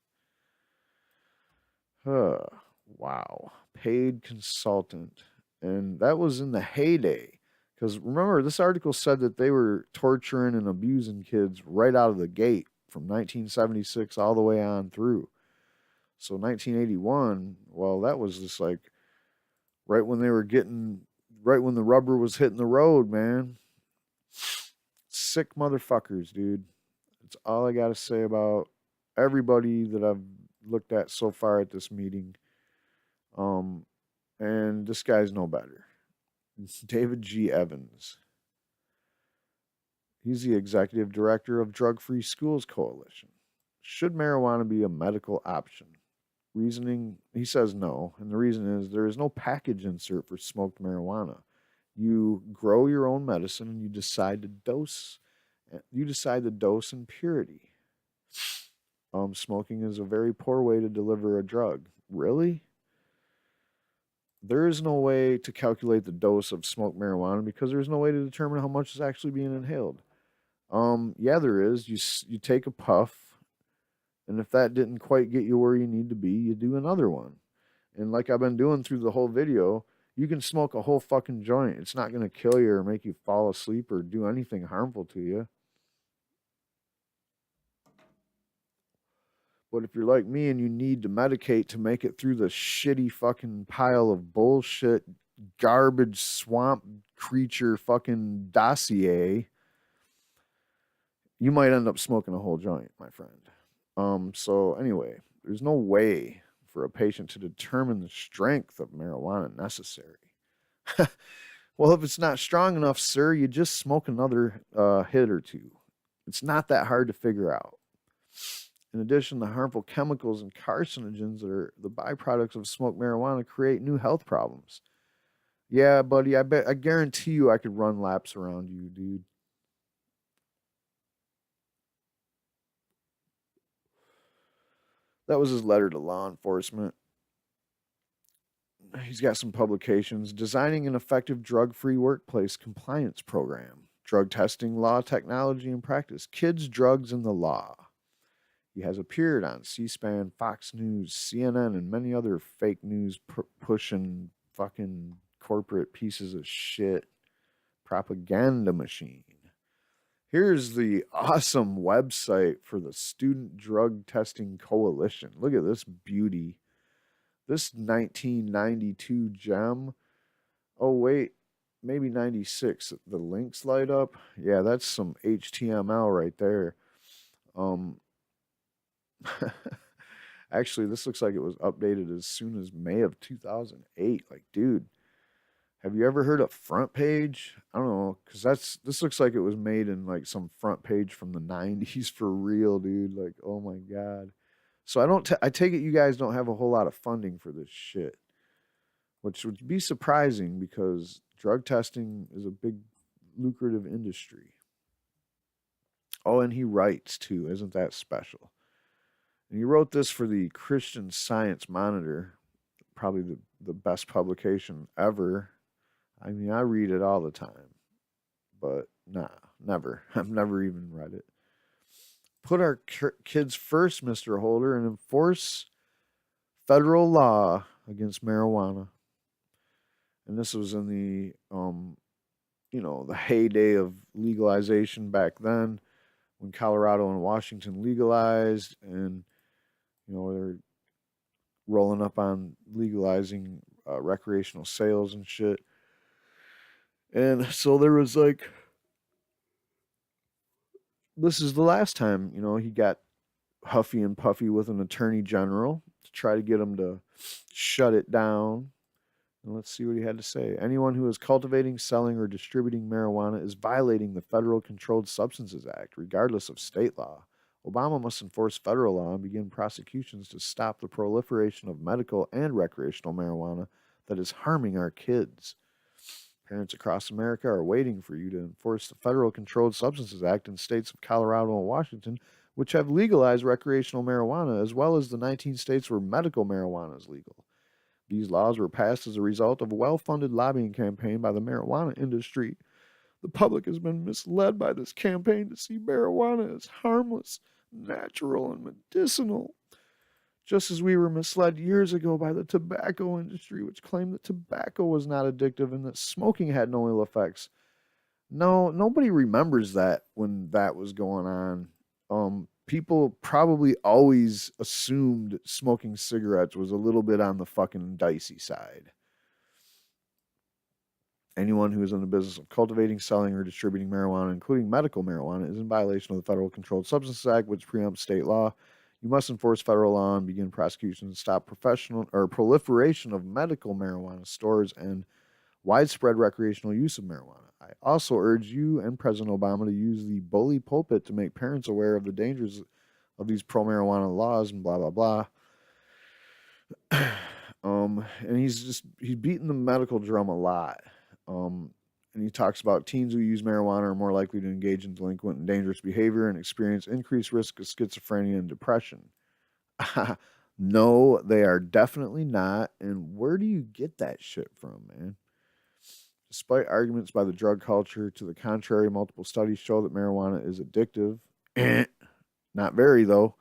Wow. Paid consultant. And that was in the heyday. Because remember, this article said that they were torturing and abusing kids right out of the gate from 1976 all the way on through. So 1981, well, that was just like right when the rubber was hitting the road, man. Sick motherfuckers, dude. That's all I got to say about everybody that I've looked at so far at this meeting. And this guy's no better. It's David G. Evans. He's the executive director of Drug Free Schools Coalition. Should marijuana be a medical option? Reasoning, he says no, and the reason is there is no package insert for smoked marijuana. You grow your own medicine and you decide the dose and purity. Smoking is a very poor way to deliver a drug. Really? There is no way to calculate the dose of smoked marijuana because there's no way to determine how much is actually being inhaled. Yeah, there is. You take a puff, and if that didn't quite get you where you need to be, you do another one. And like I've been doing through the whole video, you can smoke a whole fucking joint. It's not going to kill you or make you fall asleep or do anything harmful to you. But if you're like me and you need to medicate to make it through the shitty fucking pile of bullshit, garbage, swamp creature fucking dossier, you might end up smoking a whole joint, my friend. So anyway, there's no way for a patient to determine the strength of marijuana necessary. Well, if it's not strong enough, sir, you just smoke another hit or two. It's not that hard to figure out. In addition, the harmful chemicals and carcinogens that are the byproducts of smoked marijuana create new health problems. Yeah, buddy, I guarantee you I could run laps around you, dude. That was his letter to law enforcement. He's got some publications. Designing an effective drug-free workplace compliance program. Drug testing, law, technology, and practice. Kids, drugs, and the law. He has appeared on C-SPAN, Fox News, CNN, and many other fake news pushing fucking corporate pieces of shit propaganda machine. Here's the awesome website for the Student Drug Testing Coalition. Look at this beauty. This 1992 gem. Oh, wait. Maybe 96. The links light up. Yeah, that's some HTML right there. Actually, this looks like it was updated as soon as May of 2008. Like, dude, have you ever heard of Front Page? I don't know, because this looks like it was made in like some front page from the 90s for real, dude. Like, oh my God. So I take it you guys don't have a whole lot of funding for this shit, which would be surprising because drug testing is a big lucrative industry. Oh, and he writes too. Isn't that special? And he wrote this for the Christian Science Monitor, probably the best publication ever. I mean, I read it all the time, but nah, never. I've never even read it. Put our kids first, Mr. Holder, and enforce federal law against marijuana. And this was in the, the heyday of legalization back then, when Colorado and Washington legalized, and they're rolling up on legalizing recreational sales and shit. And so there was like, this is the last time, he got huffy and puffy with an attorney general to try to get him to shut it down. And let's see what he had to say. Anyone who is cultivating, selling, or distributing marijuana is violating the Federal Controlled Substances Act, regardless of state law. Obama must enforce federal law and begin prosecutions to stop the proliferation of medical and recreational marijuana that is harming our kids. Parents across America are waiting for you to enforce the Federal Controlled Substances Act in states of Colorado and Washington, which have legalized recreational marijuana, as well as the 19 states where medical marijuana is legal. These laws were passed as a result of a well-funded lobbying campaign by the marijuana industry. The public has been misled by this campaign to see marijuana as harmless, natural, and medicinal. Just as we were misled years ago by the tobacco industry, which claimed that tobacco was not addictive and that smoking had no ill effects. No, nobody remembers that when that was going on. People probably always assumed smoking cigarettes was a little bit on the fucking dicey side. Anyone who is in the business of cultivating, selling, or distributing marijuana, including medical marijuana, is in violation of the Federal Controlled Substances Act, which preempts state law. You must enforce federal law and begin prosecutions and stop professional or proliferation of medical marijuana stores and widespread recreational use of marijuana. I also urge you and President Obama to use the bully pulpit to make parents aware of the dangers of these pro-marijuana laws and blah, blah, blah. And he's beating the medical drum a lot. And he talks about teens who use marijuana are more likely to engage in delinquent and dangerous behavior and experience increased risk of schizophrenia and depression. No, they are definitely not. And where do you get that shit from, man? Despite arguments by the drug culture to the contrary, multiple studies show that marijuana is addictive. Not very, though.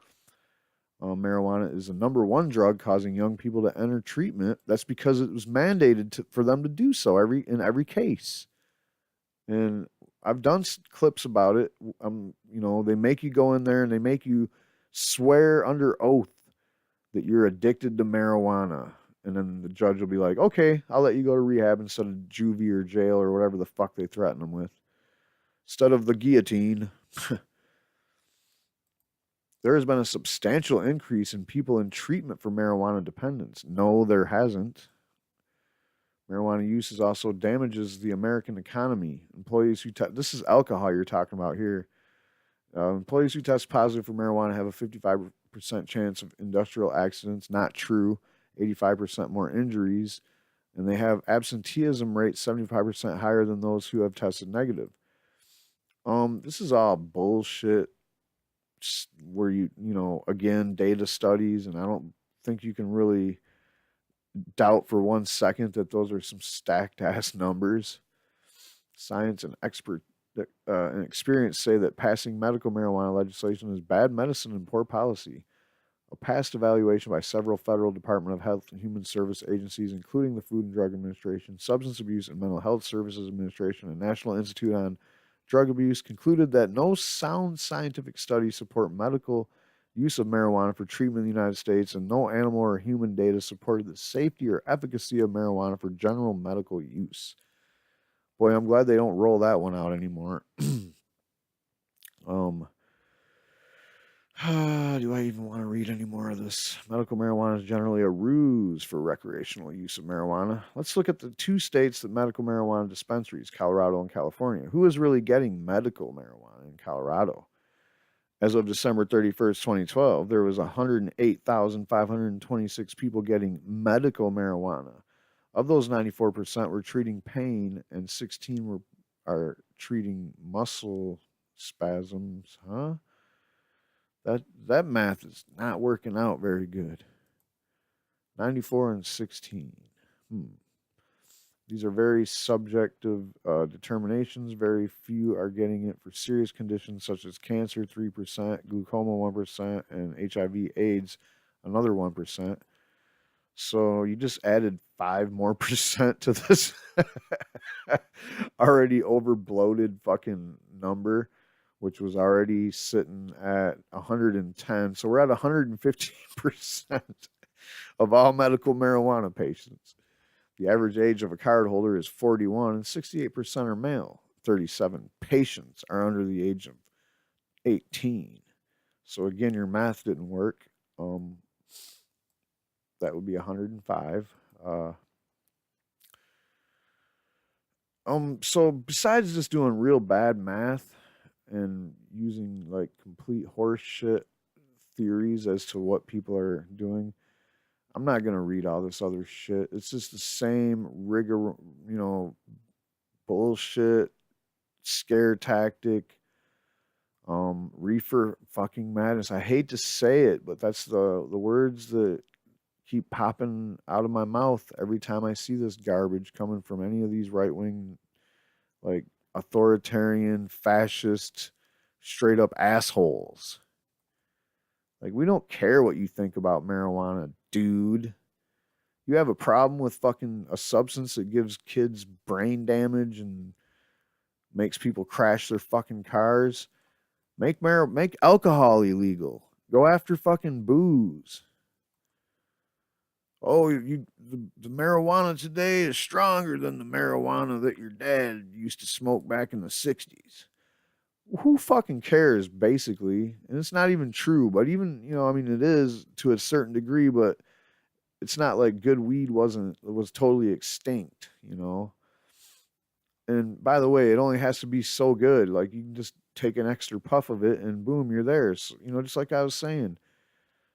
Marijuana is the #1 drug causing young people to enter treatment. That's because it was mandated for them to do so in every case. And I've done clips about it. They make you go in there and they make you Swear under oath that you're addicted to marijuana. And then the judge will be like, okay, I'll let you go to rehab instead of juvie or jail or whatever the fuck they threaten them with. Instead of the guillotine. There has been a substantial increase in people in treatment for marijuana dependence. No, there hasn't. Marijuana use also damages the American economy. Employees who this is alcohol you're talking about here. Employees who test positive for marijuana have a 55% chance of industrial accidents. Not true. 85% more injuries. And they have absenteeism rate 75% higher than those who have tested negative. This is all bullshit. Where again, data studies, and I don't think you can really doubt for 1 second that those are some stacked ass numbers. Science and experience say that passing medical marijuana legislation is bad medicine and poor policy. A past evaluation by several federal Department of Health and Human Service agencies, including the Food and Drug Administration, Substance Abuse and Mental Health Services Administration, and National Institute on Drug Abuse, concluded that no sound scientific studies support medical use of marijuana for treatment in the United States, and no animal or human data supported the safety or efficacy of marijuana for general medical use. Boy, I'm glad they don't roll that one out anymore. Do I even want to read any more of this? Medical marijuana is generally a ruse for recreational use of marijuana. Let's look at the 2 states that medical marijuana dispensaries, Colorado and California. Who is really getting medical marijuana in Colorado? As of December 31st, 2012, there was 108,526 people getting medical marijuana. Of those, 94% were treating pain and 16 are treating muscle spasms. Huh? That math is not working out very good. 94 and 16. These are very subjective determinations. Very few are getting it for serious conditions such as cancer, 3%, glaucoma, 1%, and HIV/AIDS, another 1%. So you just added 5 more percent to this already over bloated fucking number, which was already sitting at 110. So we're at 115% of all medical marijuana patients. The average age of a cardholder is 41, and 68% are male. 37 patients are under the age of 18. So again, your math didn't work. That would be 105. So besides just doing real bad math and using like complete horseshit theories as to what people are doing, I'm not going to read all this other shit. It's just the same rigor, bullshit, scare tactic, reefer fucking madness. I hate to say it, but that's the words that keep popping out of my mouth every time I see this garbage coming from any of these right-wing, like authoritarian, fascist, straight up assholes. Like, we don't care what you think about marijuana, dude. You have a problem with fucking a substance that gives kids brain damage and makes people crash their fucking cars. Make alcohol illegal. Go after fucking booze. Oh, the marijuana today is stronger than the marijuana that your dad used to smoke back in the 60s. Who fucking cares, basically? And it's not even true, but even, it is to a certain degree, but it's not like good weed was totally extinct, And by the way, it only has to be so good. Like, you can just take an extra puff of it and boom, you're there. So, just like I was saying.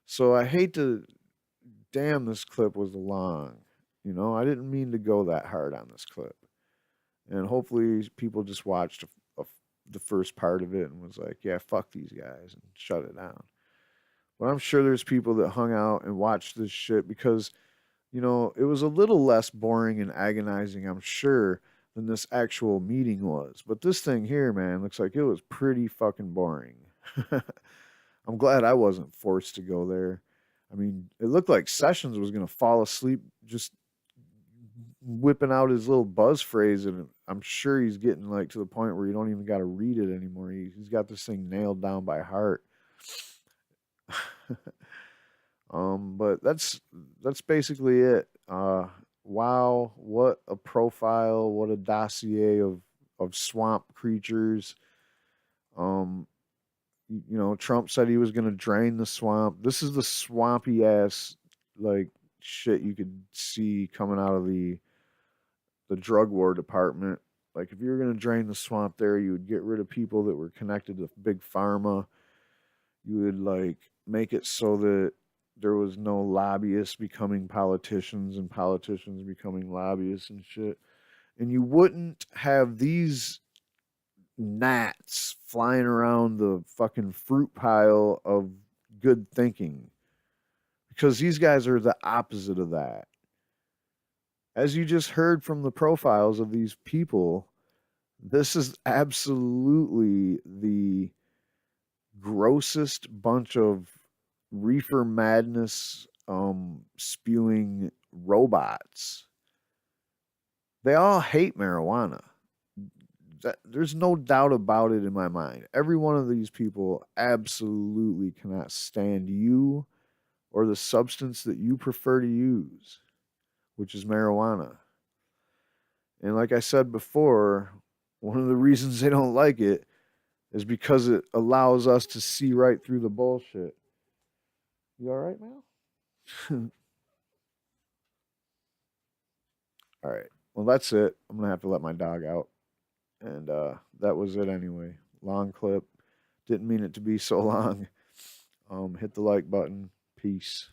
So I hate to, damn, this clip was long. I didn't mean to go that hard on this clip. And hopefully people just watched the first part of it and was like, yeah, fuck these guys, and shut it down. But I'm sure there's people that hung out and watched this shit because, it was a little less boring and agonizing, I'm sure, than this actual meeting was. But this thing here, man, looks like it was pretty fucking boring. I'm glad I wasn't forced to go there. I mean, it looked like Sessions was going to fall asleep just whipping out his little buzz phrase, and I'm sure he's getting like to the point where you don't even got to read it anymore. He's got this thing nailed down by heart. But that's basically it. Wow, what a profile, what a dossier of swamp creatures. Um, you know, Trump said he was going to drain the swamp. This is the swampy ass like shit you could see coming out of the drug war department. Like if you were going to drain the swamp there, you would get rid of people that were connected to big pharma. You would like make it so that there was no lobbyists becoming politicians and politicians becoming lobbyists and shit. And you wouldn't have these gnats flying around the fucking fruit pile of good thinking because these guys are the opposite of that. As you just heard from the profiles of these people, this is absolutely the grossest bunch of reefer madness spewing robots. They all hate marijuana. There's no doubt about it in my mind. Every one of these people absolutely cannot stand you or the substance that you prefer to use, which is marijuana. And like I said before, one of the reasons they don't like it is because it allows us to see right through the bullshit. You all right, Mal? All right. Well, that's it. I'm going to have to let my dog out. And that was it anyway. Long clip. Didn't mean it to be so long. Hit the like button. Peace.